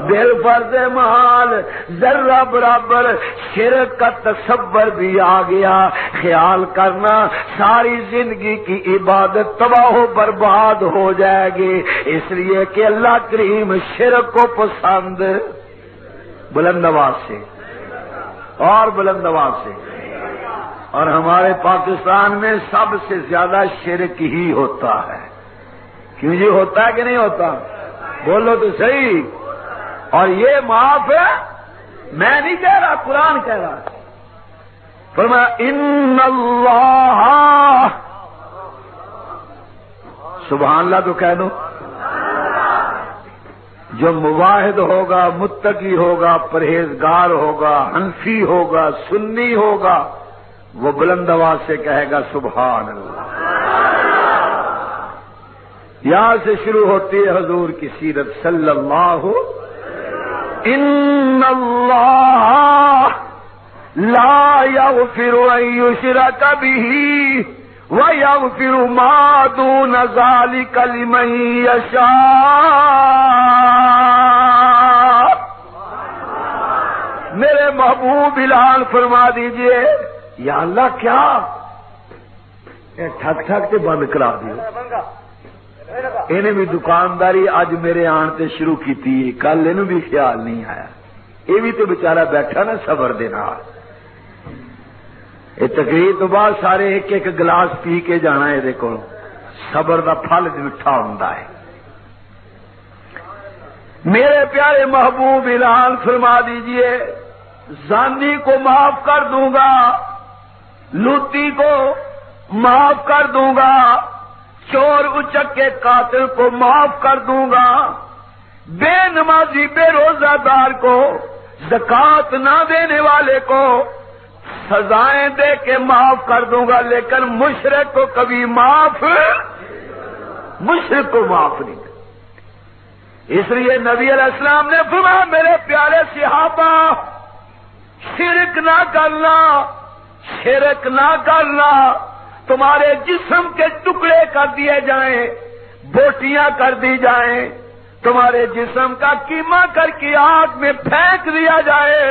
دل فرض محال ذرہ برابر شرک کا تصور بھی آ گیا، خیال کرنا ساری زندگی کی عبادت تباہ و برباد ہو جائے گی، اس لیے کہ اللہ کریم شرک کو پسند بلند آواز سے اور بلند آواز سے۔ اور ہمارے پاکستان میں سب سے زیادہ شرک ہی ہوتا ہے۔ کیوں جی ہوتا ہے کہ نہیں ہوتا؟ بولو تو صحیح۔ اور یہ معاف ہے، میں نہیں کہہ رہا، قرآن کہہ رہا ہے۔ فرمایا ان اللہ، سبحان اللہ تو کہہ دو، جو مواحد ہوگا، متقی ہوگا، پرہیزگار ہوگا، حنفی ہوگا، سنی ہوگا، وہ بلند آواز سے کہے گا سبحان اللہ۔ یہاں سے شروع ہوتی ہے حضور کی سیرت صلی اللہ ان اللہ لا یغفر ان یشرک به ویغفر ما دون ذلک لمن یشاء۔ میرے محبوب اعلان فرما دیجئے، یا اللہ کیا ٹھک ٹھک کے بند کرا دیو۔ انہیں بھی دکانداری اج میرے آن تے شروع کی تھی، کل انہوں بھی خیال نہیں آیا، یہ بھی تو بیچارہ بیٹھا نا صبر دے نال۔ یہ تقریر تو بعد سارے ایک ایک گلاس پی کے جانا ہے، دیکھو صبر دا پھل میٹھا ہوندا ہے۔ میرے پیارے محبوب اعلان فرما دیجئے، زانی کو معاف کر دوں گا، لوتی کو معاف کر دوں گا، چور اچک کے قاتل کو معاف کر دوں گا، بے نمازی بے روزہ دار کو، زکات نہ دینے والے کو سزائیں دے کے معاف کر دوں گا، لیکن مشرک کو کبھی مشرک کو معاف نہیں۔ اس لیے نبی علیہ السلام نے فرمایا میرے پیارے صحابہ، شرک نہ کرنا، شرک نہ کرنا، تمہارے جسم کے ٹکڑے کر دیے جائیں، بوٹیاں کر دی جائیں، تمہارے جسم کا کیما کر کے آگ میں پھینک دیا جائے،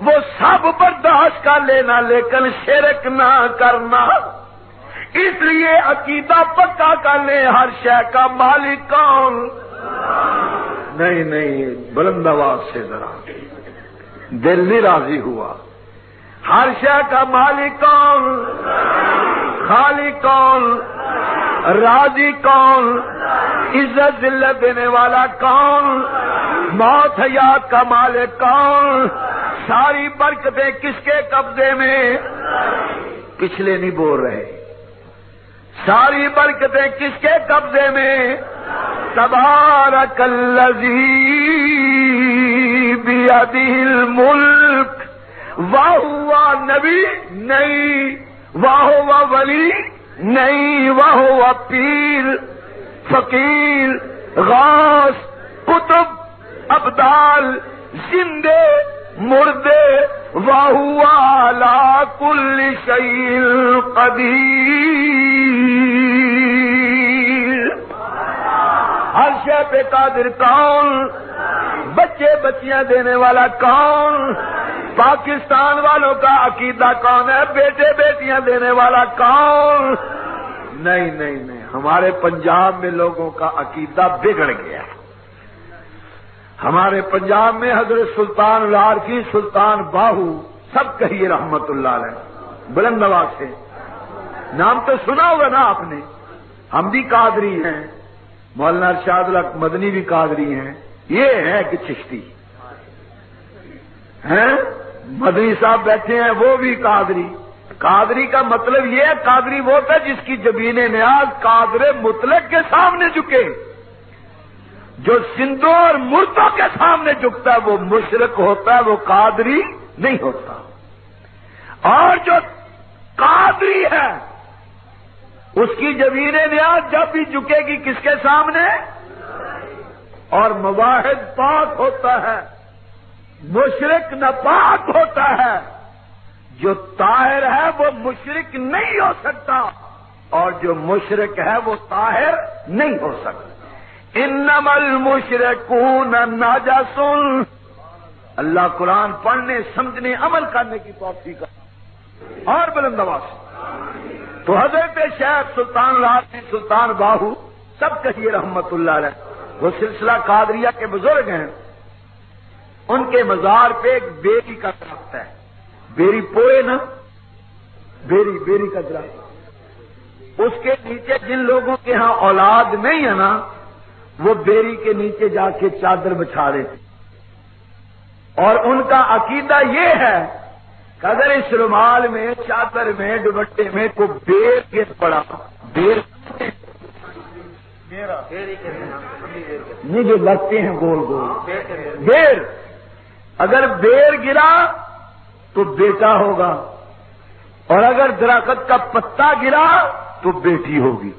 وہ سب برداشت کر لینا، لیکن شرک نہ کرنا۔ اس لیے عقیدہ پکا کر لیں، ہر شے کا مالک کون؟ نہیں بلند آواز سے ذرا، دل نہیں راضی ہوا۔ ہر شے کا مالک کون؟ خالق کون؟ راضی کون؟ عزت ذلت دینے والا کون؟ موت حیات کا مالک کون؟ ساری برکتیں کس کے قبضے میں؟ پچھلے نہیں بول رہے، ساری برکتیں کس کے قبضے میں؟ تبارک الذی بیدہ الملک وہو نبی نہیں، وہو ولی نہیں، وہو پیر فقیر غوث قطب ابدال زندے مردے، وہو علی کل شیء قدیر۔ ہر شے پہ قادر کون؟ بچے بچیاں دینے والا کون؟ پاکستان والوں کا عقیدہ کون ہے؟ بیٹے بیٹیاں دینے والا کون؟ نہیں ہمارے پنجاب میں لوگوں کا عقیدہ بگڑ گیا۔ ہمارے پنجاب میں حضرت سلطان العارفین سلطان باہو، سب کہیے رحمت اللہ علیہ، بلند آواز سے، نام تو سنا ہوگا نا آپ نے۔ ہم بھی قادری ہیں، مولانا ارشاد الحق مدنی بھی قادری ہیں، یہ ہے کہ چشتی ہیں، مدنی صاحب بیٹھے ہیں وہ بھی قادری۔ قادری کا مطلب یہ ہے، قادری وہ ہوتا ہے جس کی جبین نیاز قادر مطلق کے سامنے جھکے، جو زندوں اور مردوں کے سامنے جھکتا ہے وہ مشرک ہوتا ہے، وہ قادری نہیں ہوتا۔ اور جو قادری ہے اس کی جبین نیاز جب بھی جھکے گی کس کے سامنے؟ اور مواحد پاک ہوتا ہے، مشرک ناپاک ہوتا ہے۔ جو طاہر ہے وہ مشرک نہیں ہو سکتا، اور جو مشرک ہے وہ طاہر نہیں ہو سکتا۔ انما المشرکون نجس۔ اللہ قرآن پڑھنے، سمجھنے، عمل کرنے کی توفیق اور بلند آواز سے۔ تو حضرت شیخ سلطان راضی سلطان باہو سب کہیے رحمت اللہ علیہ، وہ سلسلہ قادریہ کے بزرگ ہیں، ان کے مزار پہ ایک بیری کا درخت ہے۔ بیری پوئے نا، بیری کا درخت، اس کے نیچے جن لوگوں کے ہاں اولاد نہیں ہے نا، وہ بیری کے نیچے جا کے چادر بچھا دیتے، اور ان کا عقیدہ یہ ہے کہ اگر اس رومال میں، چادر میں، دوپٹے میں کوئی بیر گر پڑا، بیر نہیں جو لگتے ہیں گول گول، بیر، اگر بیر گرا تو بیٹا ہوگا، اور اگر درخت کا پتا گرا تو بیٹی ہوگی۔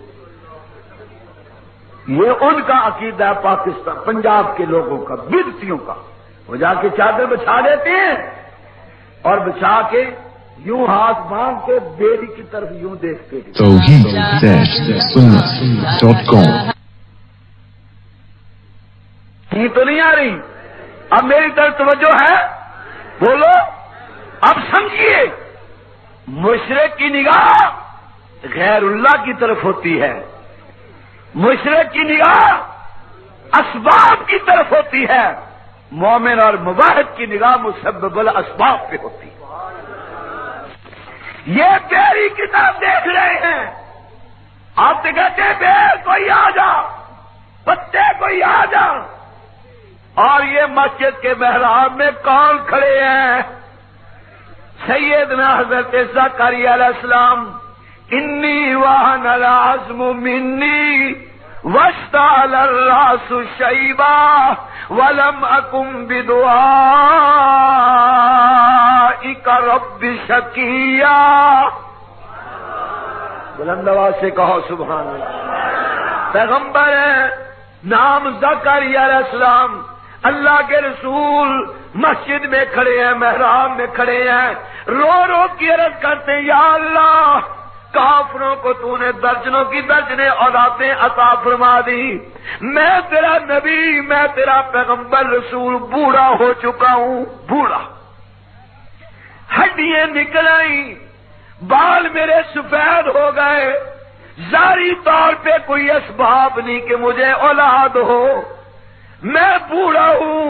یہ ان کا عقیدہ ہے پاکستان، پنجاب کے لوگوں کا، بدعتیوں کا۔ وہ جا کے چادر بچھا دیتے ہیں اور بچھا کے یوں ہاتھ باندھ کے بیری کی طرف یوں دیکھتے ہیں۔ توحید-سنت.com یہ تو نہیں آ رہی؟ اب میری طرف توجہ ہے، بولو اب سمجھیے۔ مشرک کی نگاہ غیر اللہ کی طرف ہوتی ہے، مشرک کی نگاہ اسباب کی طرف ہوتی ہے، مومن اور موحد کی نگاہ مسبب الاسباب پہ ہوتی ہے۔ یہ بیری کی طرف دیکھ رہے ہیں، آپ سے کہتے ہیں بیر کوئی آ جا، پتے کوئی آ جا، اور یہ مسجد کے محراب میں کون کھڑے ہیں؟ سیدنا حضرت زکریا علیہ السلام، انی وہن العظم منی واشتعل الراس شیبا ولم اکن بدعائک رب شقیا۔ بلند آواز سے کہو سبحان اللہ۔ پیغمبر ہے، نام زکریا علیہ السلام، اللہ کے رسول مسجد میں کھڑے ہیں، محراب میں کھڑے ہیں، رو رو کی عرض کرتے ہیں، یا اللہ کافروں کو تو نے درجنوں کی درجنے اولادیں عطا فرما دی، میں تیرا نبی، میں تیرا پیغمبر رسول بوڑھا ہو چکا ہوں، بوڑھا، ہڈیاں نکل آئیں، بال میرے سفید ہو گئے، ظاہری طور پہ کوئی اسباب نہیں کہ مجھے اولاد ہو، میں بوڑھا ہوں،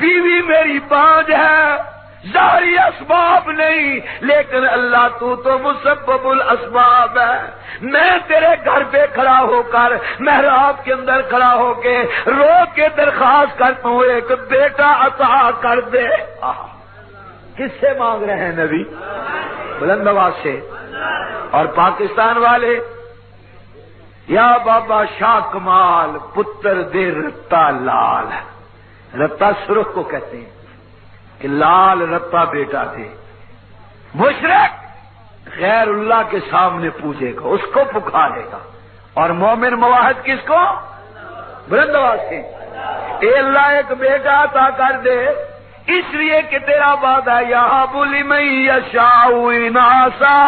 بیوی میری پانچ ہے، ظاہری اسباب نہیں، لیکن اللہ تو مسبب الاسباب ہے۔ میں تیرے گھر پہ کھڑا ہو کر، محراب کے اندر کھڑا ہو کے رو کے درخواست کرتا ہوں، ایک بیٹا عطا کر دے۔ کس سے مانگ رہے ہیں نبی؟ بلند آواز سے۔ اور پاکستان والے، یا بابا شاہ کمال پتر دے رتا لال، رتا سرخ کو کہتے ہیں کہ لال رتا بیٹا دے۔ مشرک غیر اللہ کے سامنے پوجے گا، اس کو پکارے گا، اور مومن موحد کس کو؟ بلند آواز سے، اے اللہ ایک بیٹا عطا کر دے، اس لیے کہ تیرا وعدہ یہب لمن یشاء اناسا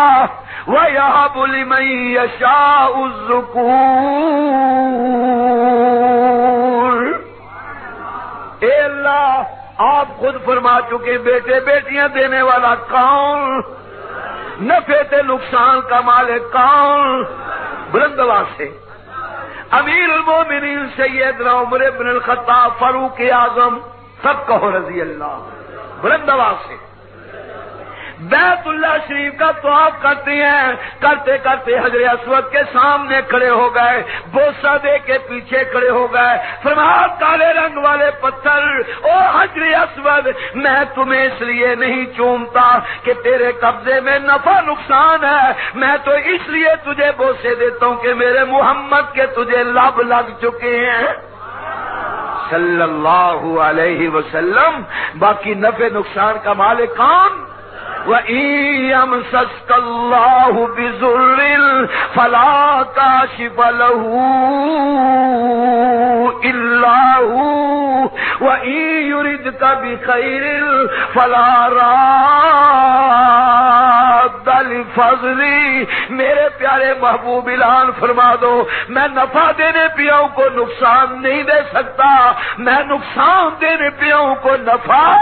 وَيَهَبُ لِمَن يَشَاءُ الذُّكُورَ۔ اے اللہ آپ خود فرما چکے بیٹے بیٹیاں دینے والا کون، نفع تے نقصان کا مالک کون؟ بلند آواز سے۔ امیر المومنین سیدنا عمر بن الخطاب، فاروق اعظم، سب کہو رضی اللہ، بلند آواز سے۔ بیت اللہ شریف کا طواف کرتے ہیں، کرتے کرتے حجر اسود کے سامنے کھڑے ہو گئے، بوسہ دے کے پیچھے کھڑے ہو گئے، فرمایا کالے رنگ والے پتھر، او حجر اسود، میں تمہیں اس لیے نہیں چومتا کہ تیرے قبضے میں نفع نقصان ہے، میں تو اس لیے تجھے بوسے دیتا ہوں کہ میرے محمد کے تجھے لب لگ چکے ہیں صلی اللہ علیہ وسلم۔ باقی نفع نقصان کا مالک کون؟ وَإِن يَمْسَسْكَ اللَّهُ بِضُرٍّ فَلَا كَاشِفَ لَهُ إِلَّا هُوَ وَإِن يُرِدْكَ بِخَيْرٍ فَلَا رَادَّ لِفَضْلِهِ۔ میرے پیارے محبوب اعلان فرما دو، میں نفع دینے پیاؤں کو نقصان نہیں دے سکتا، میں نقصان دینے پیاؤں کو نفع۔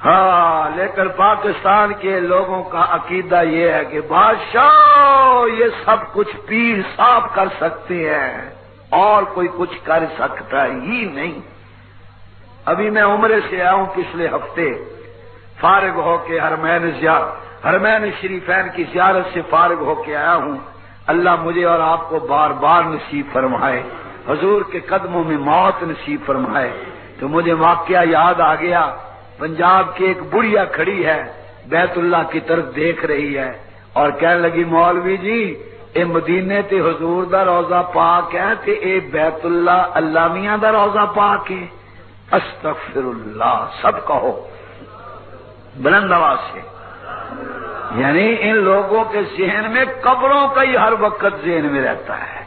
ہاں، لیکن پاکستان کے لوگوں کا عقیدہ یہ ہے کہ بادشاہ یہ سب کچھ پیر صاحب کر سکتے ہیں اور کوئی کچھ کر سکتا ہی نہیں۔ ابھی میں عمرے سے آیا ہوں پچھلے ہفتے، فارغ ہو کے حرمین شریفین کی زیارت سے فارغ ہو کے آیا ہوں۔ اللہ مجھے اور آپ کو بار بار نصیب فرمائے، حضور کے قدموں میں موت نصیب فرمائے۔ تو مجھے واقعہ یاد آ گیا، پنجاب کی ایک بڑھیا کھڑی ہے، بیت اللہ کی طرف دیکھ رہی ہے اور کہنے لگی مولوی جی اے مدینے تے حضور دا روضہ پاک ہے تے اے بیت اللہ اللہ میاں دا روضہ پاک ہے۔ استغفر اللہ، سب کہو بلند آواز سے۔ یعنی ان لوگوں کے ذہن میں قبروں کا ہی ہر وقت ذہن میں رہتا ہے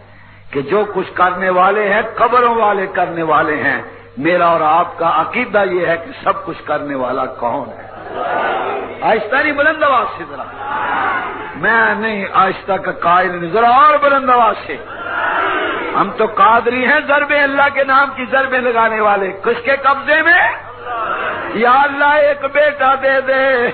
کہ جو کچھ کرنے والے ہیں قبروں والے کرنے والے ہیں۔ میرا اور آپ کا عقیدہ یہ ہے کہ سب کچھ کرنے والا کون ہے؟ آہستہ نہیں، بلند آواز سے ذرا، میں نہیں آہستہ کا قائل نہیں، ذرا اور بلند آواز سے۔ ہم تو قادری ہیں، ضربیں اللہ کے نام کی ضربیں لگانے والے۔ کس کے قبضے میں؟ یا اللہ ایک بیٹا دے دے،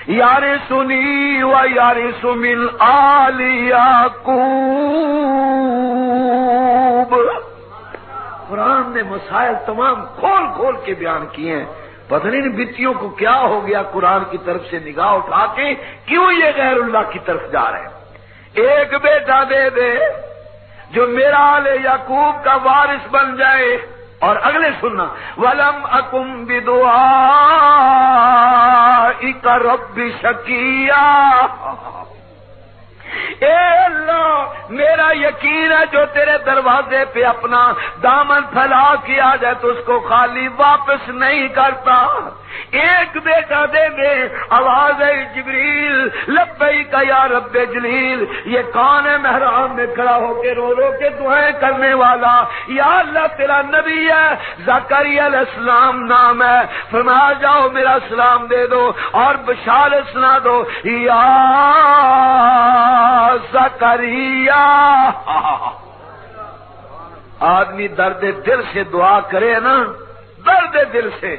یارثنی و یارث من آل یعقوب۔ قرآن نے مسائل تمام کھول کھول کے بیان کیے ہیں۔ پتہ نہیں بتیوں کو کیا ہو گیا، قرآن کی طرف سے نگاہ اٹھا کے کیوں یہ غیر اللہ کی طرف جا رہے ہیں؟ ایک بیٹا دے دے جو میرا آل یعقوب کا وارث بن جائے۔ اور اگلے سننا، وَلَمْ أَكُنْ بِدُعَائِكَ رَبِّ شَقِيًّا۔ اے اللہ میرا یقین ہے جو تیرے دروازے پہ اپنا دامن پھیلا کے آ جائے تو اس کو خالی واپس نہیں کرتا۔ ایک بیٹا دے دے۔ آواز ہے جبریل لبیک یا رب جلیل۔ یہ کون ہے محراب میں کھڑا ہو کے رو رو کے دعائیں کرنے والا؟ یا اللہ تیرا نبی ہے، زکریا علیہ السلام نام ہے، فرمایا جاؤ میرا سلام دے دو اور بشارت سنا دو، یا زکریا۔ آدمی درد دل سے دعا کرے نا، درد دل سے،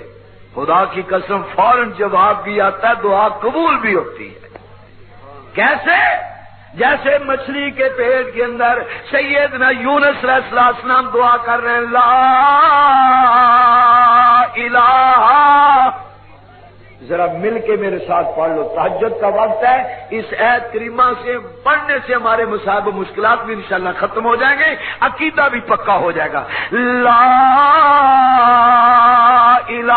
خدا کی قسم فوراً جواب بھی آتا ہے، دعا قبول بھی ہوتی ہے۔ کیسے؟ جیسے مچھلی کے پیٹ کے اندر سیدنا یونس علیہ السلام دعا کر رہے ہیں، لا الہ۔ ذرا مل کے میرے ساتھ پڑھ لو، تہجد کا وقت ہے، اس آیت کریمہ سے پڑھنے سے ہمارے مصائب و مشکلات بھی انشاءاللہ ختم ہو جائیں گے، عقیدہ بھی پکا ہو جائے گا۔ لا الہ،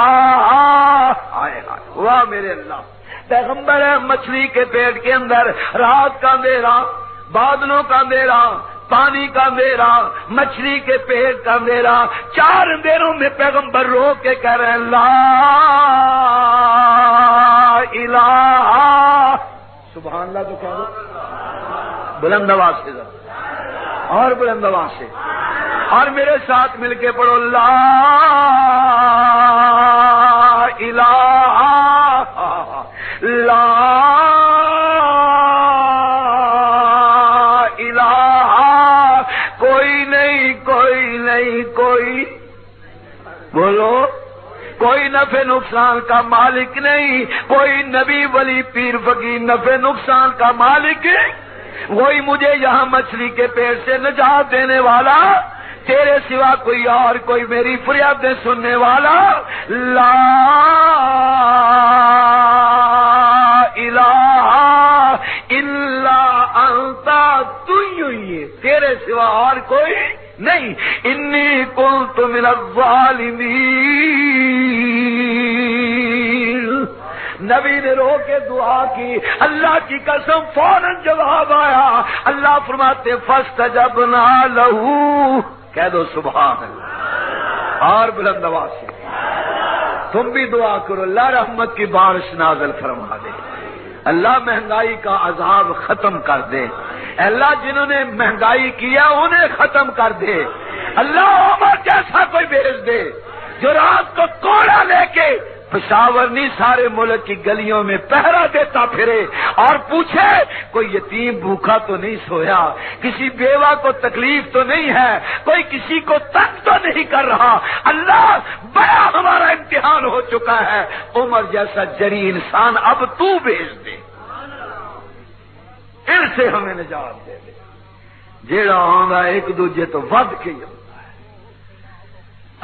ہائے ہائے، واہ میرے اللہ، پیغمبر ہے مچھلی کے پیٹ کے اندر، رات کا اندھیرا، بادلوں کا اندھیرا، پانی کا اندھیرا، مچھلی کے پیٹ کا اندھیرا، چار اندھیروں میں پیغمبر رو کے کہہ رہے ہیں لا الہ۔ سبحان اللہ تو کہہ دو بلند آواز سے ذرا، اور بلند آواز سے، اور میرے ساتھ مل کے پڑھو لا الہ، لا کوئی بولو، کوئی نفع نقصان کا مالک نہیں، کوئی نبی ولی پیر فقیر نفع نقصان کا مالک، وہی مجھے یہاں مچھلی کے پیٹ سے نجات دینے والا، تیرے سوا کوئی اور کوئی میری فریادیں سننے والا، لا الہ الا انت، تو ہی ہے، تیرے سوا اور کوئی نہیں۔ انی کنت من الظالمین۔ نبی نے رو کے دعا کی، اللہ کی قسم فوراً جواب آیا۔ اللہ فرماتے فاستجبنا لہ، کہہ دو سبحان اللہ، اور بلند آواز سے تم بھی دعا کرو، اللہ رحمت کی بارش نازل فرما دے، اللہ مہنگائی کا عذاب ختم کر دے، اللہ جنہوں نے مہنگائی کیا انہیں ختم کر دے، اللہ عمر جیسا کوئی بھیج دے جو رات کو کوڑا لے کے پشاور نہیں سارے ملک کی گلیوں میں پہرا دیتا پھرے اور پوچھے کوئی یتیم بھوکا تو نہیں سویا، کسی بیوہ کو تکلیف تو نہیں ہے، کوئی کسی کو تنگ تو نہیں کر رہا۔ اللہ بڑا ہمارا امتحان ہو چکا ہے، عمر جیسا جری انسان اب تو بھیج دے، ان سے ہمیں نجات دے دے۔ جیڑا آنگا ایک دوجے تو ود کے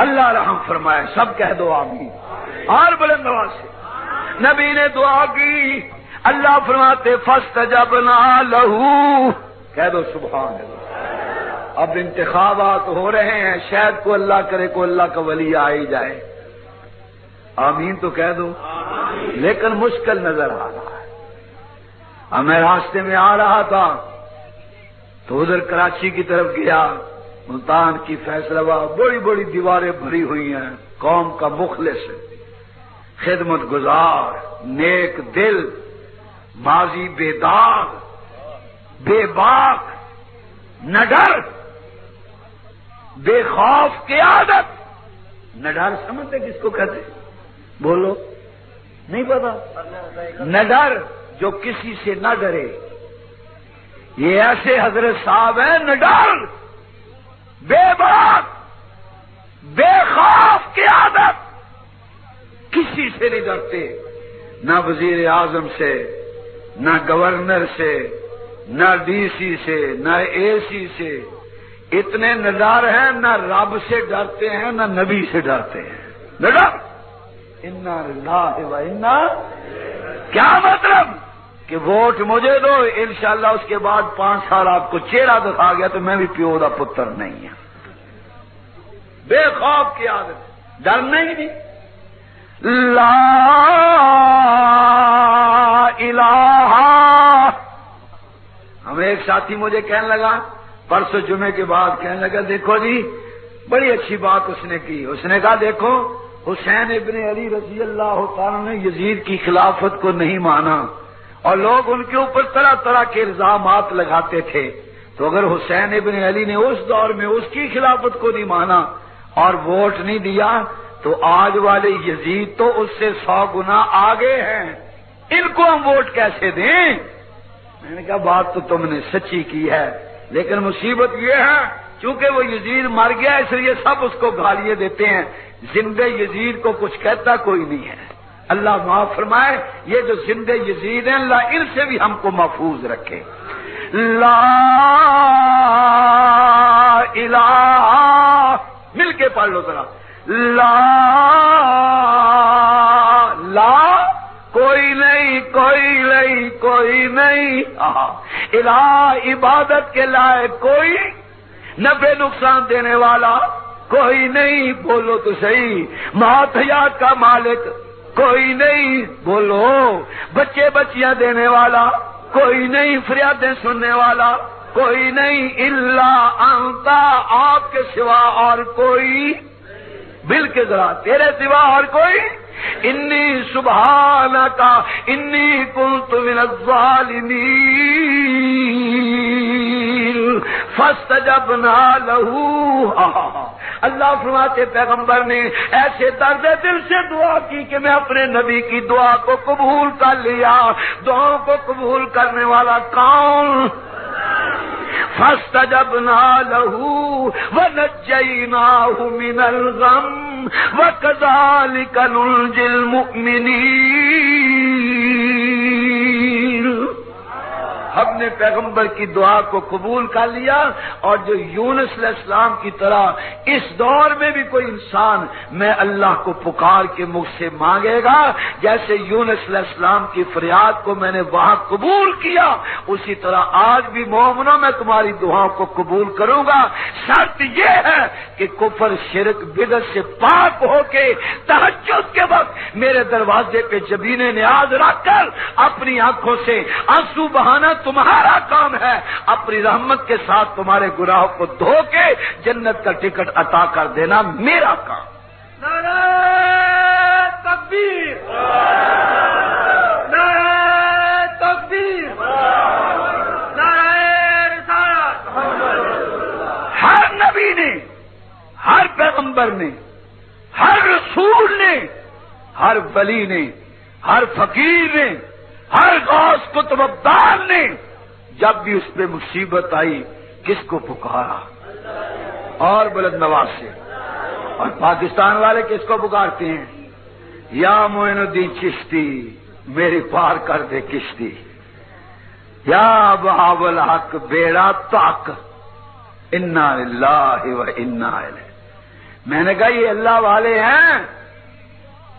اللہ رحم فرمائے، سب کہہ دو آمین اور بلند آواز سے۔ نبی نے دعا کی، اللہ فرماتے فاستجبنا لہو، کہہ دو سبحان اللہ۔ اب انتخابات ہو رہے ہیں، شاید کو اللہ کرے کو اللہ کا ولی آ ہی جائے، آمین تو کہہ دو، لیکن مشکل نظر آ رہا ہے۔ اب میں راستے میں آ رہا تھا تو ادھر کراچی کی طرف گیا، ملتان کی فیصلہ بڑی بڑی دیواریں بھری ہوئی ہیں، قوم کا مخلص، خدمت گزار، نیک دل، ماضی بے داغ، بے باک، نہ ڈر، بے خوف قیادت۔ نہ ڈر سمجھتے کس کو کہتے؟ بولو، نہیں پتا؟ نہ ڈر جو کسی سے نہ ڈرے، یہ ایسے حضرت صاحب ہیں، نہ ڈر، بے باک، بے خوف قیادت، کسی سے نہیں ڈرتے، نہ وزیر اعظم سے، نہ گورنر سے، نہ ڈی سی سے، نہ اے سی سے، اتنے نڈر ہیں، نہ رب سے ڈرتے ہیں نہ نبی سے ڈرتے ہیں، نہ ڈر۔ انا للہ و انا، کیا مطلب کہ ووٹ مجھے دو، انشاءاللہ اس کے بعد 5 سال آپ کو چہرہ دکھا گیا تو میں بھی پیو دا پتر نہیں ہوں۔ بے خوف کی عادت، ڈرنا ہی نہیں۔ لا الہ، ہمیں ایک ساتھی مجھے کہنے لگا پرسوں جمعے کے بعد، کہنے لگا دیکھو جی بڑی اچھی بات اس نے کی، اس نے کہا دیکھو حسین ابن علی رضی اللہ تعالیٰ نے یزید کی خلافت کو نہیں مانا اور لوگ ان کے اوپر طرح طرح کے الزامات لگاتے تھے، تو اگر حسین ابن علی نے اس دور میں اس کی خلافت کو نہیں مانا اور ووٹ نہیں دیا تو آج والے یزید تو اس سے 100 گنا آگے ہیں، ان کو ہم ووٹ کیسے دیں؟ میں نے کہا بات تو تم نے سچی کی ہے، لیکن مصیبت یہ ہے چونکہ وہ یزید مر گیا اس لیے سب اس کو گالیاں دیتے ہیں، زندہ یزید کو کچھ کہتا کوئی نہیں ہے۔ اللہ معاف فرمائے، یہ جو زندہ یزید ہیں اللہ ان سے بھی ہم کو محفوظ رکھے۔ لا الہ، مل کے پڑھ لو ذرا، لا کوئی نہیں، کوئی نہیں، کوئی نہیں، الہ عبادت کے لائق کوئی، نفع نقصان دینے والا کوئی نہیں، بولو تو صحیح، موت حیات کا مالک کوئی نہیں، بولو، بچے بچیاں دینے والا کوئی نہیں، فریادیں سننے والا کوئی نہیں، الا انتا، آپ کے سوا اور کوئی، بل کے ذرا تیرے سوا اور کوئی، انی سبحانک انی کنت من الظالمین فاستجبنا لہ۔ اللہ فرماتے پیغمبر نے ایسے درد دل سے دعا کی کہ میں اپنے نبی کی دعا کو قبول کر لیا۔ دعاؤں کو قبول کرنے والا کون؟ فاستجبنا له ونجيناه من الغم وكذلك ننجي المؤمنين۔ ہم نے پیغمبر کی دعا کو قبول کر لیا، اور جو یونس علیہ السلام کی طرح اس دور میں بھی کوئی انسان میں اللہ کو پکار کے مجھ سے مانگے گا، جیسے یونس علیہ السلام کی فریاد کو میں نے وہاں قبول کیا، اسی طرح آج بھی مومنوں میں تمہاری دعاؤں کو قبول کروں گا۔ شرط یہ ہے کہ کفر شرک بدعت سے پاک ہو کے تہجد کے وقت میرے دروازے پہ جبین نیاز رکھ کر اپنی آنکھوں سے آنسو بہانا تمہارا کام ہے، اپنی رحمت کے ساتھ تمہارے گناہوں کو دھو کے جنت کا ٹکٹ عطا کر دینا میرا کام۔ نعرہ تکبیر، نعرہ تکبیر، نعرہ رسالت۔ ہر نبی نے پیغمبر نے، ہر رسول نے، ہر ولی نے، ہر فقیر نے، ہر غوث قطب ابدال نے جب بھی اس پہ مصیبت آئی کس کو پکارا؟ اور بلند نواز سے. اور پاکستان والے کس کو پکارتے ہیں؟ یا معین الدین چشتی میری پار کر دے کشتی، یا بہاو الحق بیڑا تک، انا للہ و انا الیہ. میں نے کہا یہ اللہ والے ہیں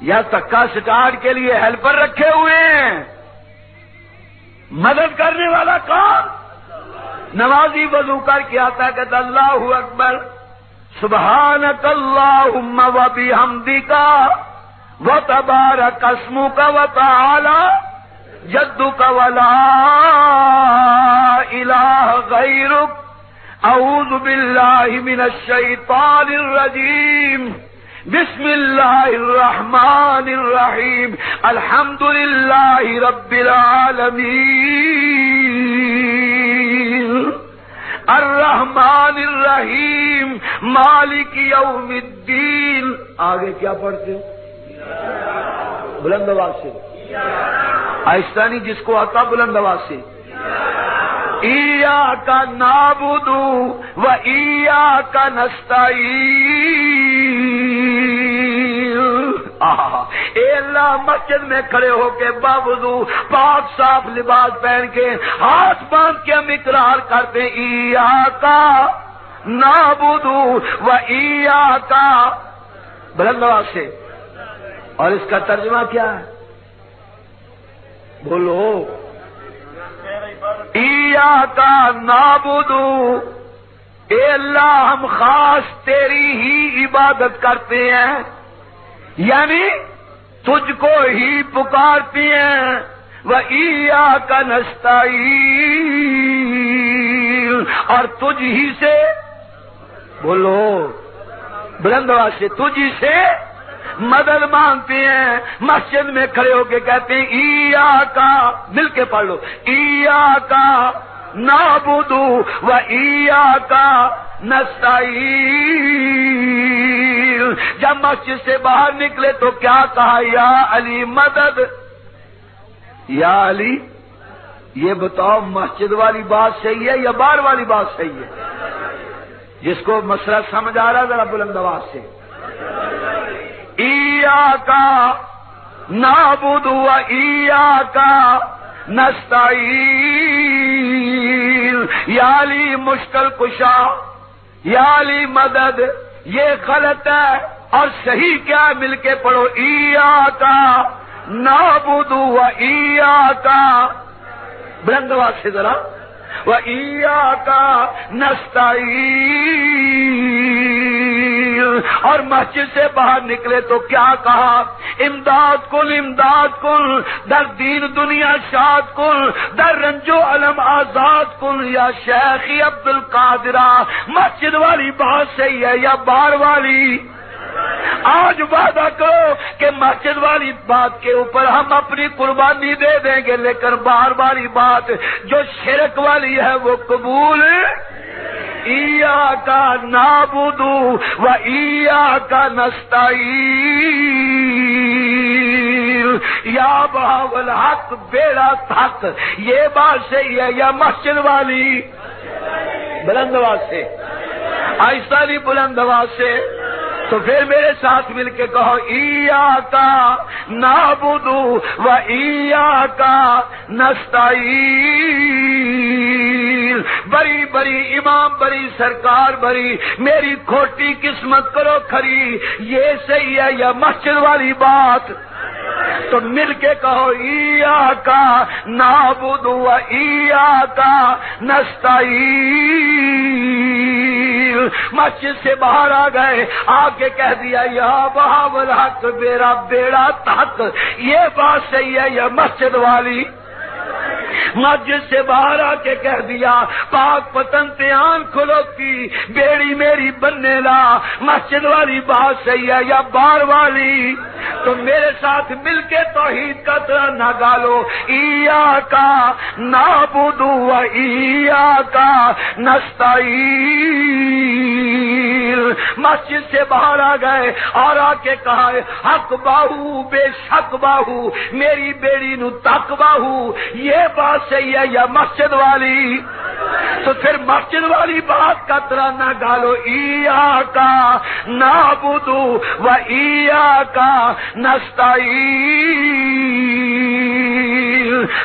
یا تکا سٹارٹ کے لیے ہیلپر رکھے ہوئے ہیں؟ مدد کرنے والا کون؟ نمازی وضو کر کے آتا ہے کہتا اللہ اکبر سبحانک اللہم و بحمدک و تبارک اسمک و تعالی جدک و لا الہ غیرک اعوذ باللہ من الشیطان الرجیم بسم اللہ الرحمن الرحیم الحمد للہ رب العالمین الرحمن الرحیم مالک یوم الدین. آگے کیا پڑھتے ہو؟ بلند آواز سے، آہستہ نہیں، جس کو آتا بلند آواز سے. ایاک نعبد و ایاک نستعین. اے اللہ مسجد میں کھڑے ہو کے باوضو پاک صاف لباس پہن کے ہاتھ باندھ کے ہم اقرار کرتے ایاک نعبد و ایاک، بلند آواز سے. اور اس کا ترجمہ کیا ہے؟ بولو. ایاک نعبد، اے اللہ ہم خاص تیری ہی عبادت کرتے ہیں، یعنی تجھ کو ہی پکارتے ہیں. وَإِيَّاكَ نَسْتَعِينُ، اور تجھ ہی سے، بولو بلند آواز سے، تجھ ہی سے مدد مانگتے ہیں. مسجد میں کھڑے ہو کے کہتے ہیں ایاک، مل کے پڑھ لو، ایاک نعبد و ایاک نستعین. جب مسجد سے باہر نکلے تو کیا کہا؟ یا علی مدد. یا علی، یہ بتاؤ مسجد والی بات صحیح ہے یا باہر والی بات صحیح ہے؟ جس کو مسئلہ سمجھ آ رہا ہے ذرا بلند آواز سے. ایاک نعبد و ایاک نستعین. یا علی مشکل کشا، یا علی مدد. یہ غلط ہے اور صحیح کیا ہے؟ مل کے پڑھو ایاک نعبد و ایاک، بلند آواز سے ذرا، و ایاک نستعین. اور مسجد سے باہر نکلے تو کیا کہا؟ امداد کن، امداد کن، در دین دنیا شاد کن، در رنج و علم آزاد کن یا شیخی عبد القادرہ. مسجد والی بات صحیح ہے یا باہر والی؟ آج وعدہ کرو کہ مسجد والی بات کے اوپر ہم اپنی قربانی دے دیں گے، لیکن باہر والی بات جو شرک والی ہے وہ قبول. ایاک نعبد و ایاک نستعین. یا بہاو الحق بیڑا تک، یہ بات صحیح ہے یا مسجد والی؟ بلند آواز سے، آہستہ نہیں، بلند آواز سے. تو پھر میرے ساتھ مل کے کہو ایاک نعبد و ایاک نستعین. بڑی بڑی امام بڑی سرکار بڑی، میری کھوٹی قسمت کرو کھری. یہ صحیح ہے یا مسجد والی بات؟ تو مل کے کہو ایاک نعبد و ایاک نستعین. مسجد سے باہر آ گئے، آ کے کہہ دیا یا بہاو الحق میرا بیڑا تک. یہ بات صحیح ہے یا مسجد والی؟ مسجد سے باہر آ کے کہہ دیا پاک پتن تیان کھلو کی بیڑی میری بننے لا. مسجد والی بات صحیح ہے یا باہر والی؟ تو میرے ساتھ مل کے توحید کا ترانہ گالو ایاک نعبد و ایاک نستعین. مسجد سے باہر آ گئے اور آ کے کہا حق باہو بے شک باہو میری بیڑی نو تک باہو، یہ بات صحیح ہے یا مسجد والی؟ تو پھر مسجد والی بات کا ترانہ گالو، ایاکا نعبدو و ایاکا نستعین۔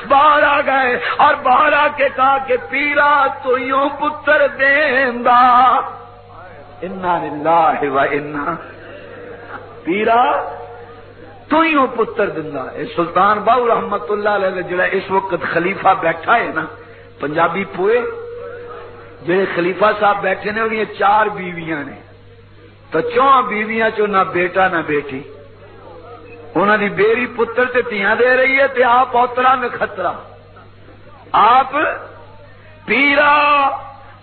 باہر آ گئے اور باہر آ کے کہا کہ پیرا تو یوں پتر دیندا، انا للہ و انا، پیرا تو یوں پتر دیندا۔ سلطان باہو رحمت اللہ علیہ جڑا اس وقت خلیفہ بیٹھا ہے نا، پنجابی پوئے جڑے خلیفہ صاحب بیٹھے نے انہیں 4 بیویاں نے، تو 4 بیویاں چو نہ بیٹا نہ بیٹی، انہوں نے بیری پتر تے تیاں دے رہی ہے تے آپ اوترا نکھترا، آپ پیرا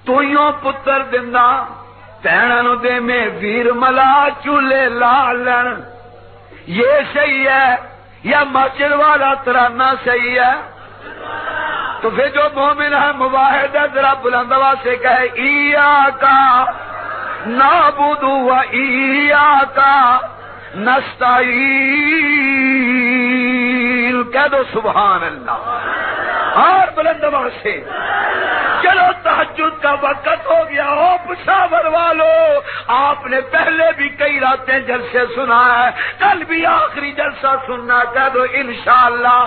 تو یوں پتر دندا تینا نو دے میں ویر ملا چولے لالن، یہ صحیح ہے یا مسجد والا ترانہ صحیح ہے؟ تو پھر جو مومن ہے مواحد ہے ذرا بلند آواز سے کہے ایاکا نعبد و ایاکا نستعین، کہہ دو سبحان اللہ اور بلند آواز سے۔ چلو تہجد کا وقت ہو گیا ہو پشاور والو، آپ نے پہلے بھی کئی راتیں جلسے سنا ہے، کل بھی آخری جلسہ سننا، کہہ دو انشاءاللہ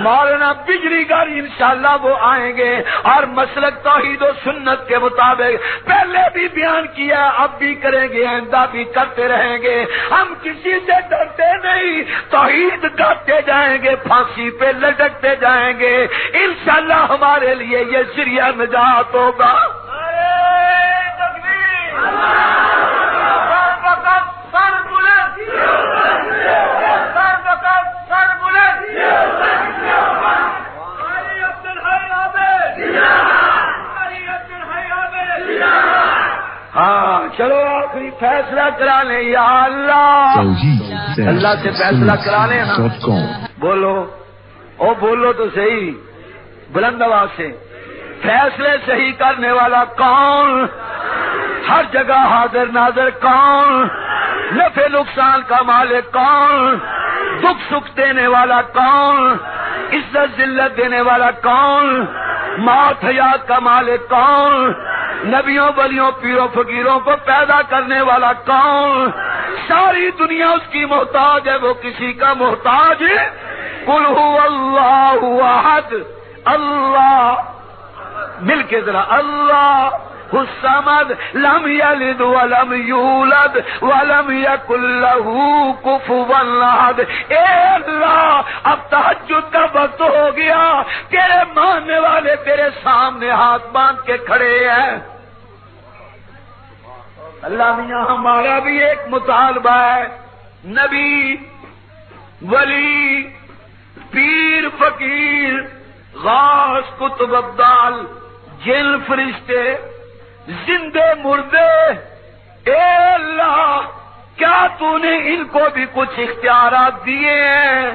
مولانا بجلی گھر انشاءاللہ وہ آئیں گے اور مسلک توحید و سنت کے مطابق پہلے بھی بیان کیا، اب بھی کریں گے، آئندہ بھی کرتے رہیں گے، ہم کسی سے ڈرتے نہیں، توحید گاتے جائیں گے، پھانسی پہ لٹکتے جائیں گے، انشاءاللہ ہمارے لیے یہ ذریعہ نجات ہوگا۔ ہاں چلو آخری فیصلہ کرا لیں یا اللہ، اللہ سے فیصلہ کرا لیں نا، بولو او بولو تو صحیح بلند آواز سے، فیصلے صحیح کرنے والا کون؟ ہر جگہ حاضر ناظر کون؟ نفع نقصان کا مالک کون؟ دکھ سکھ دینے والا کون؟ عزت ذلت دینے والا کون؟ موت حیات کا مالک کون؟ نبیوں ولیوں پیروں فقیروں کو پیدا کرنے والا کون؟ ساری دنیا اس کی محتاج ہے، وہ کسی کا محتاج ہے۔ قل هو اللہ احد، اللہ مل کے ذرا، اللہ الصمد لم یلد ولم یولد ولم یکن لہ کفوا احد۔ اے اللہ اب تہجد کا وقت ہو گیا، تیرے ماننے والے تیرے سامنے ہاتھ باندھ کے کھڑے ہیں۔ اللہ میاں ہمارا بھی ایک مطالبہ ہے، نبی ولی پیر فقیر غوث قطب ابدال جن فرشتے زندے مردے، اے اللہ کیا تو نے ان کو بھی کچھ اختیارات دیے ہیں؟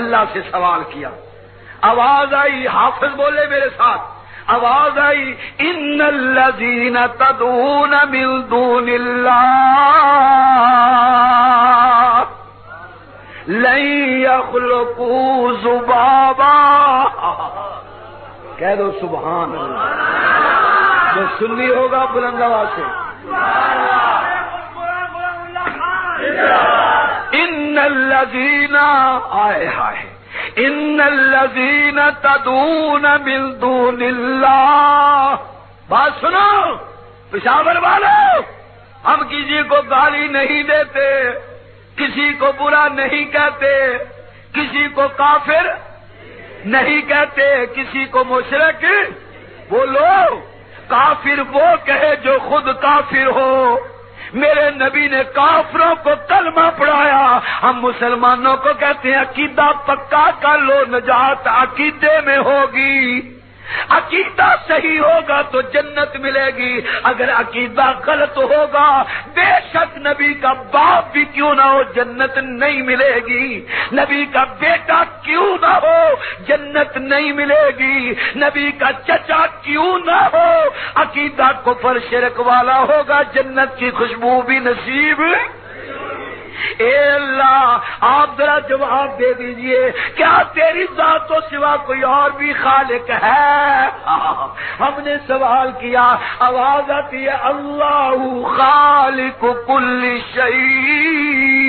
اللہ سے سوال کیا، آواز آئی، حافظ بولے میرے ساتھ، آواز آئی ان الذین تدعون من دون اللہ لن یخلقوا ذبابا، کہہ دو سبحان اللہ، جو سنی ہوگا بلند آواز سے، ان الذین آئے ہائے ان الذین تدعون من دون اللہ۔ بات سنو پشاور والو، ہم کسی کو گالی نہیں دیتے، کسی کو برا نہیں کہتے، کسی کو کافر نہیں کہتے، کسی کو مشرک بولو، کافر وہ کہے جو خود کافر ہو۔ میرے نبی نے کافروں کو کلمہ پڑھایا، ہم مسلمانوں کو کہتے ہیں عقیدہ پکا کر لو، نجات عقیدے میں ہوگی۔ عقیدہ صحیح ہوگا تو جنت ملے گی، اگر عقیدہ غلط ہوگا بے شک نبی کا باپ بھی کیوں نہ ہو جنت نہیں ملے گی، نبی کا بیٹا کیوں نہ ہو جنت نہیں ملے گی، نبی کا چچا کیوں نہ ہو عقیدہ کفر شرک والا ہوگا جنت کی خوشبو بھی نصیب۔ اے اللہ آپ ذرا جواب دے دیجئے، کیا تیری ذات تو سوا کوئی اور بھی خالق ہے؟ ہم نے سوال کیا، آواز آتی ہے اللہ خالق کل شیء۔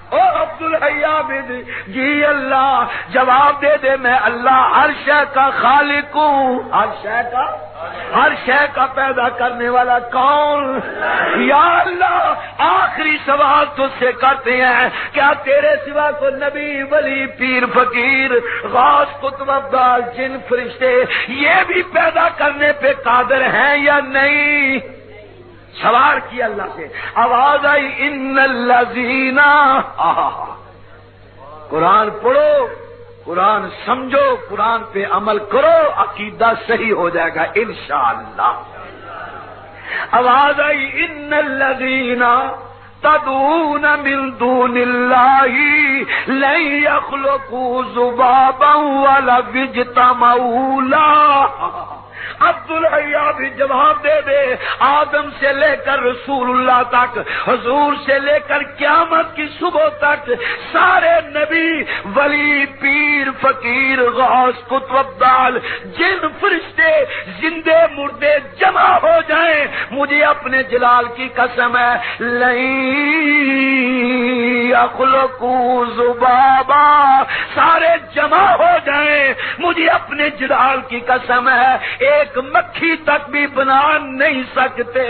او عبدالحیامد جی اللہ جواب دے دے، میں اللہ ہر شے کا خالق ہوں، ہر شے کا پیدا کرنے والا کون؟ یا اللہ آخری سوال تجھ سے کرتے ہیں، کیا تیرے سوا کو نبی ولی پیر فقیر غوث قطب عباس جن فرشتے یہ بھی پیدا کرنے پہ قادر ہیں یا نہیں؟ سوال کیا اللہ سے، آواز آئی ان الذین، قرآن پڑھو، قرآن سمجھو، قرآن پہ عمل کرو، عقیدہ صحیح ہو جائے گا انشاءاللہ۔ آواز آئی ان الذین تدعون من دون اللہ لن یخلقوا ذبابا ولو اجتمعوا له۔ عبدالحیاب جواب دے دے، آدم سے لے کر رسول اللہ تک، حضور سے لے کر قیامت کی صبح تک سارے نبی ولی پیر فقیر غوث قطب عبدال جن فرشتے زندے مردے جمع ہو جائیں، مجھے اپنے جلال کی قسم ہے لن یخلقوا ذبابا، سارے جمع ہو جائیں، مجھے اپنے جلال کی قسم ہے ایک مکھی تک بھی بنا نہیں سکتے۔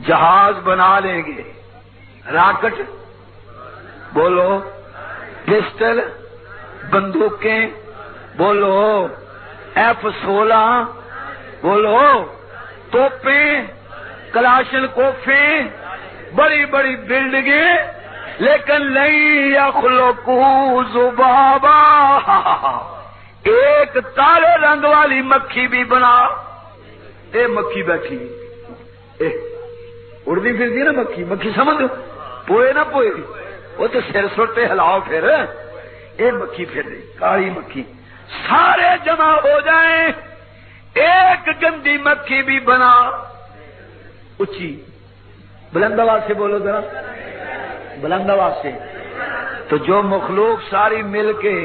جہاز بنا لیں گے، راکٹ بولو، پسٹل بندوقیں بولو، F-16 بولو، توپیں کلاشن کوفیں بڑی بڑی بلڈنگیں، لیکن لن یخلقوا ذبابا، ایک کالے رنگ والی مکھی بھی بنا۔ اے مکھی بیٹھی اڑتی پھرتی نا مکھی سمجھ پوئے نہ پوئے، وہ تو سر سٹے ہلاؤ پھر، اے مکھی پھر رہی کالی مکھی، سارے جمع ہو جائیں ایک گندی مکھی بھی بنا، اچھی بلند آواز سے بولو ذرا، بلند آواز سے، تو جو مخلوق ساری مل کے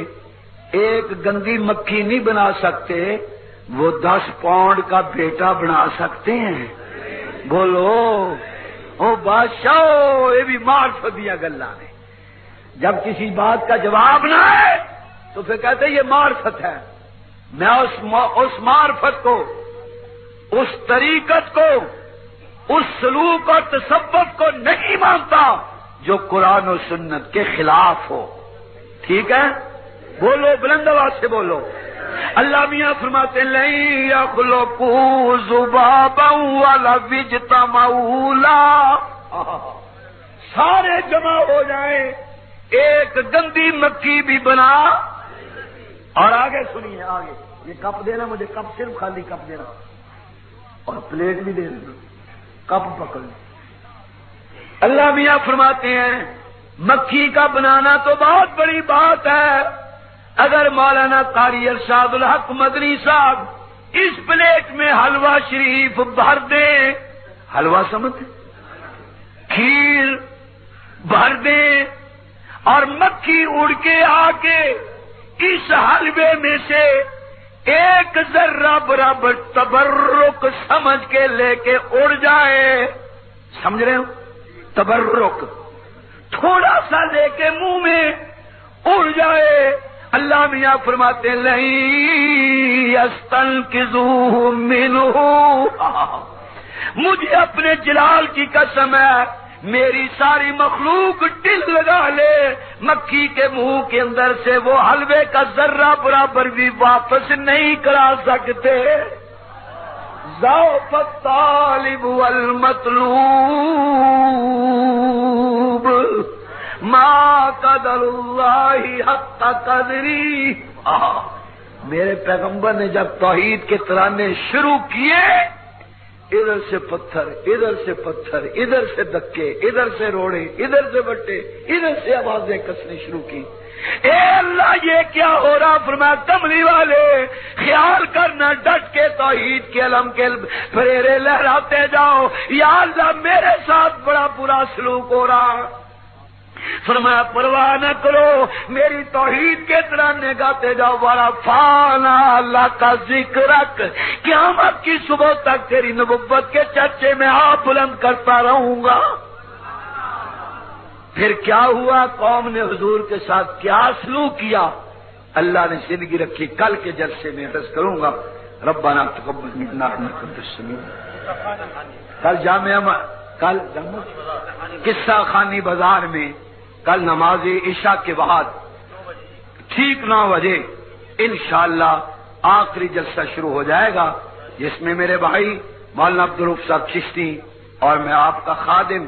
ایک گندی مکھی نہیں بنا سکتے، وہ 10 پاؤنڈ کا بیٹا بنا سکتے ہیں؟ بولو او بادشاہ، یہ بھی معرفت دیا گلا نے، جب کسی بات کا جواب نہ ہے تو پھر کہتے یہ معرفت ہے۔ میں اس معرفت کو، اس طریقت کو، اس سلوک اور تصوف کو نہیں مانتا جو قرآن و سنت کے خلاف ہو، ٹھیک ہے؟ بولو بلند آواز سے بولو۔ اللہ میاں فرماتے ہیں لن یخلقوا ذبابا ولو اجتمعوا له، سارے جمع ہو جائیں ایک گندی مکھی بھی بنا۔ اور آگے سنیے، آگے یہ کپ دینا مجھے، کپ صرف خالی کپ دینا اور پلیٹ بھی دے دینا، کپ پکڑ لیں۔ اللہ میاں فرماتے ہیں مکھی کا بنانا تو بہت بڑی بات ہے، اگر مولانا قاری ارشاد الحق مدنی صاحب اس پلیٹ میں حلوہ شریف بھر دیں، حلوہ سمجھتے، کھیر بھر دیں، اور مکھی اڑ کے آ کے اس حلوے میں سے ایک ذرہ برابر تبرک سمجھ کے لے کے اڑ جائے، سمجھ رہے ہو؟ تبرک تھوڑا سا لے کے منہ میں اڑ جائے، اللہ میاں فرماتے ہیں لن یستنقذوہ منہ، مجھے اپنے جلال کی قسم ہے میری ساری مخلوق دل لگا لے، مکھی کے منہ کے اندر سے وہ حلوے کا ذرہ برابر بھی واپس نہیں کرا سکتے۔ ضعف الطالب والمطلوب، ما قدر اللہ حق قدری. میرے پیغمبر نے جب توحید کے ترانے شروع کیے، ادھر سے پتھر، ادھر سے پتھر، ادھر سے دکے، ادھر سے روڑے، ادھر سے بٹے، ادھر سے آوازیں کسنے شروع کی. اے اللہ یہ کیا ہو رہا؟ فرمایا کملی والے خیال کرنا، ڈٹ کے توحید کے علم کے پھریرے لہراتے جاؤ. یا اللہ میرے ساتھ بڑا برا سلوک ہو رہا. فرمایا پرواہ نہ کرو، میری توحید کے ترانے گاتے جاؤ. والا فانا اللہ کا ذکر رکھ، قیامت کی صبح تک تیری نبوت کے چرچے میں آپ بلند کرتا رہوں گا. پھر کیا ہوا؟ قوم نے حضور کے ساتھ کیا سلوک کیا؟ اللہ نے زندگی رکھی. کل کے جلسے میں عرض کروں گا ربنا تقبل منا انک انت السمیع. کل کل قصہ خانی بازار میں کل نماز عشاء کے بعد ٹھیک 9 بجے انشاءاللہ آخری جلسہ شروع ہو جائے گا، جس میں میرے بھائی مولانا عبدالرؤف صاحب چشتی اور میں آپ کا خادم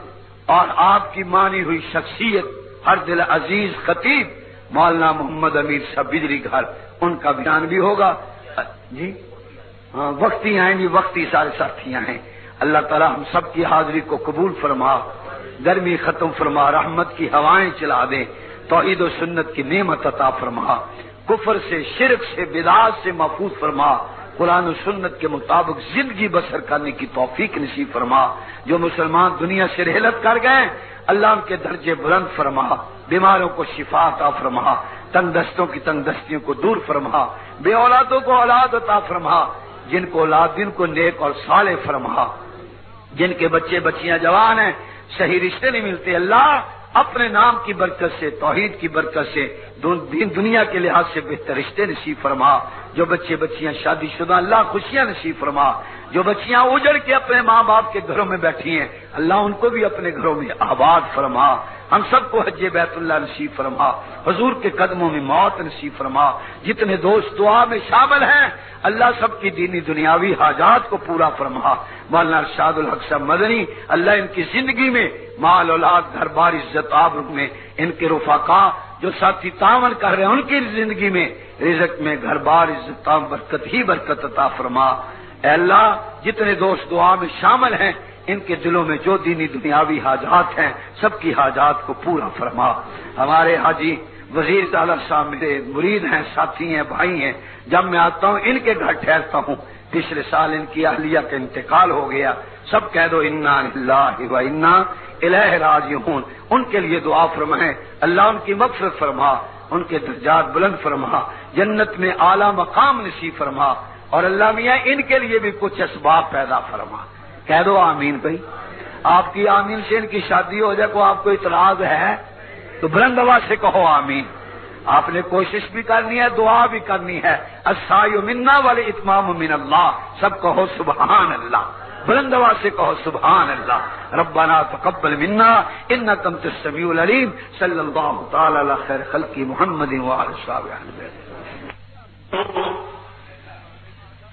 اور آپ کی مانی ہوئی شخصیت ہر دل عزیز خطیب مولانا محمد امیر صاحب بجلی گھر، ان کا بیان بھی ہوگا. جی ہاں، وقتی آئیں گی، وقتی سارے ساتھیاں ہیں. اللہ تعالی ہم سب کی حاضری کو قبول فرما، گرمی ختم فرما، رحمت کی ہوائیں چلا دے، توحید و سنت کی نعمت عطا فرما، کفر سے، شرک سے، بدعات سے محفوظ فرما، قرآن و سنت کے مطابق زندگی بسر کرنے کی توفیق نصیب فرما. جو مسلمان دنیا سے رحلت کر گئے اللہ ان کے درجے بلند فرما، بیماروں کو شفا عطا فرما، تنگ دستوں کی تنگ دستیوں کو دور فرما، بے اولادوں کو اولاد عطا فرما، جن کو اولاد دن کو نیک اور صالح فرما، جن کے بچے بچیاں جوان ہیں صحیح رشتے نہیں ملتے، اللہ اپنے نام کی برکت سے، توحید کی برکت سے دنیا کے لحاظ سے بہتر رشتے نصیب فرما. جو بچے بچیاں شادی شدہ اللہ خوشیاں نصیب فرما. جو بچیاں اجڑ کے اپنے ماں باپ کے گھروں میں بیٹھی ہیں اللہ ان کو بھی اپنے گھروں میں آباد فرما. ہم سب کو حج بیت اللہ نصیب فرما، حضور کے قدموں میں موت نصیب فرما. جتنے دوست دعا میں شامل ہیں اللہ سب کی دینی دنیاوی حاجات کو پورا فرما. مولانا ارشاد الحق صاحب مدنی اللہ ان کی زندگی میں مال اولاد گھر بار عزت آبرو میں ان کے رفقا جو ساتھی تعاون کر رہے ہیں ان کی زندگی میں رزق میں گھر بار عزت برکت ہی برکت عطا فرما. اے اللہ جتنے دوست دعا میں شامل ہیں ان کے دلوں میں جو دینی دنیاوی حاجات ہیں سب کی حاجات کو پورا فرما. ہمارے حاجی وزیر اعلیٰ صاحب میرے مرید ہیں، ساتھی ہیں، بھائی ہیں. جب میں آتا ہوں ان کے گھر ٹھہرتا ہوں. پچھلے سال ان کی اہلیہ کا انتقال ہو گیا. سب کہہ دو انا للہ و انا الیہ راجعون. ان کے لیے دعا فرمائیں اللہ ان کی مغفرت فرما، ان کے درجات بلند فرما، جنت میں اعلیٰ مقام نصیب فرما. اور اللہ میاں ان کے لیے بھی کچھ اسباب پیدا فرما. کہہ دو آمین. بھائی آپ کی آمین سے ان کی شادی ہو جائے. کو آپ کو اعتراض ہے تو بلند آواز سے کہو آمین. آپ نے کوشش بھی کرنی ہے، دعا بھی کرنی ہے. السعی منا والاتمام من اللہ. سب کہو سبحان اللہ. بلند آواز سے کہو سبحان اللہ. ربنا تقبل منا انک انت السمیع العلیم. صلی اللہ تعالی علی خیر خلق محمد وعلی صحابہ اہل بیت.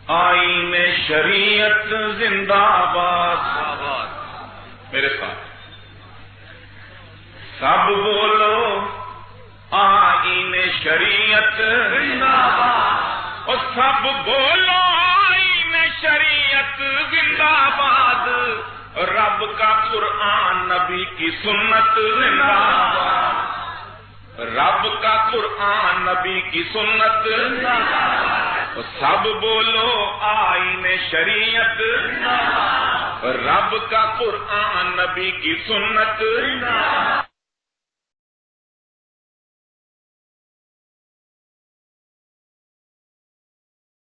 آئین شریعت زندہ باد. میرے ساتھ سب بولو آئین شریعت زندہ باد. اور سب بولو آئین شریعت زندہ باد. رب کا قرآن نبی کی سنت زندہ باد. رب کا قرآن نبی کی سنت زندہ باد. سب بولو آئین شریعت رب کا قرآن نبی کی سنت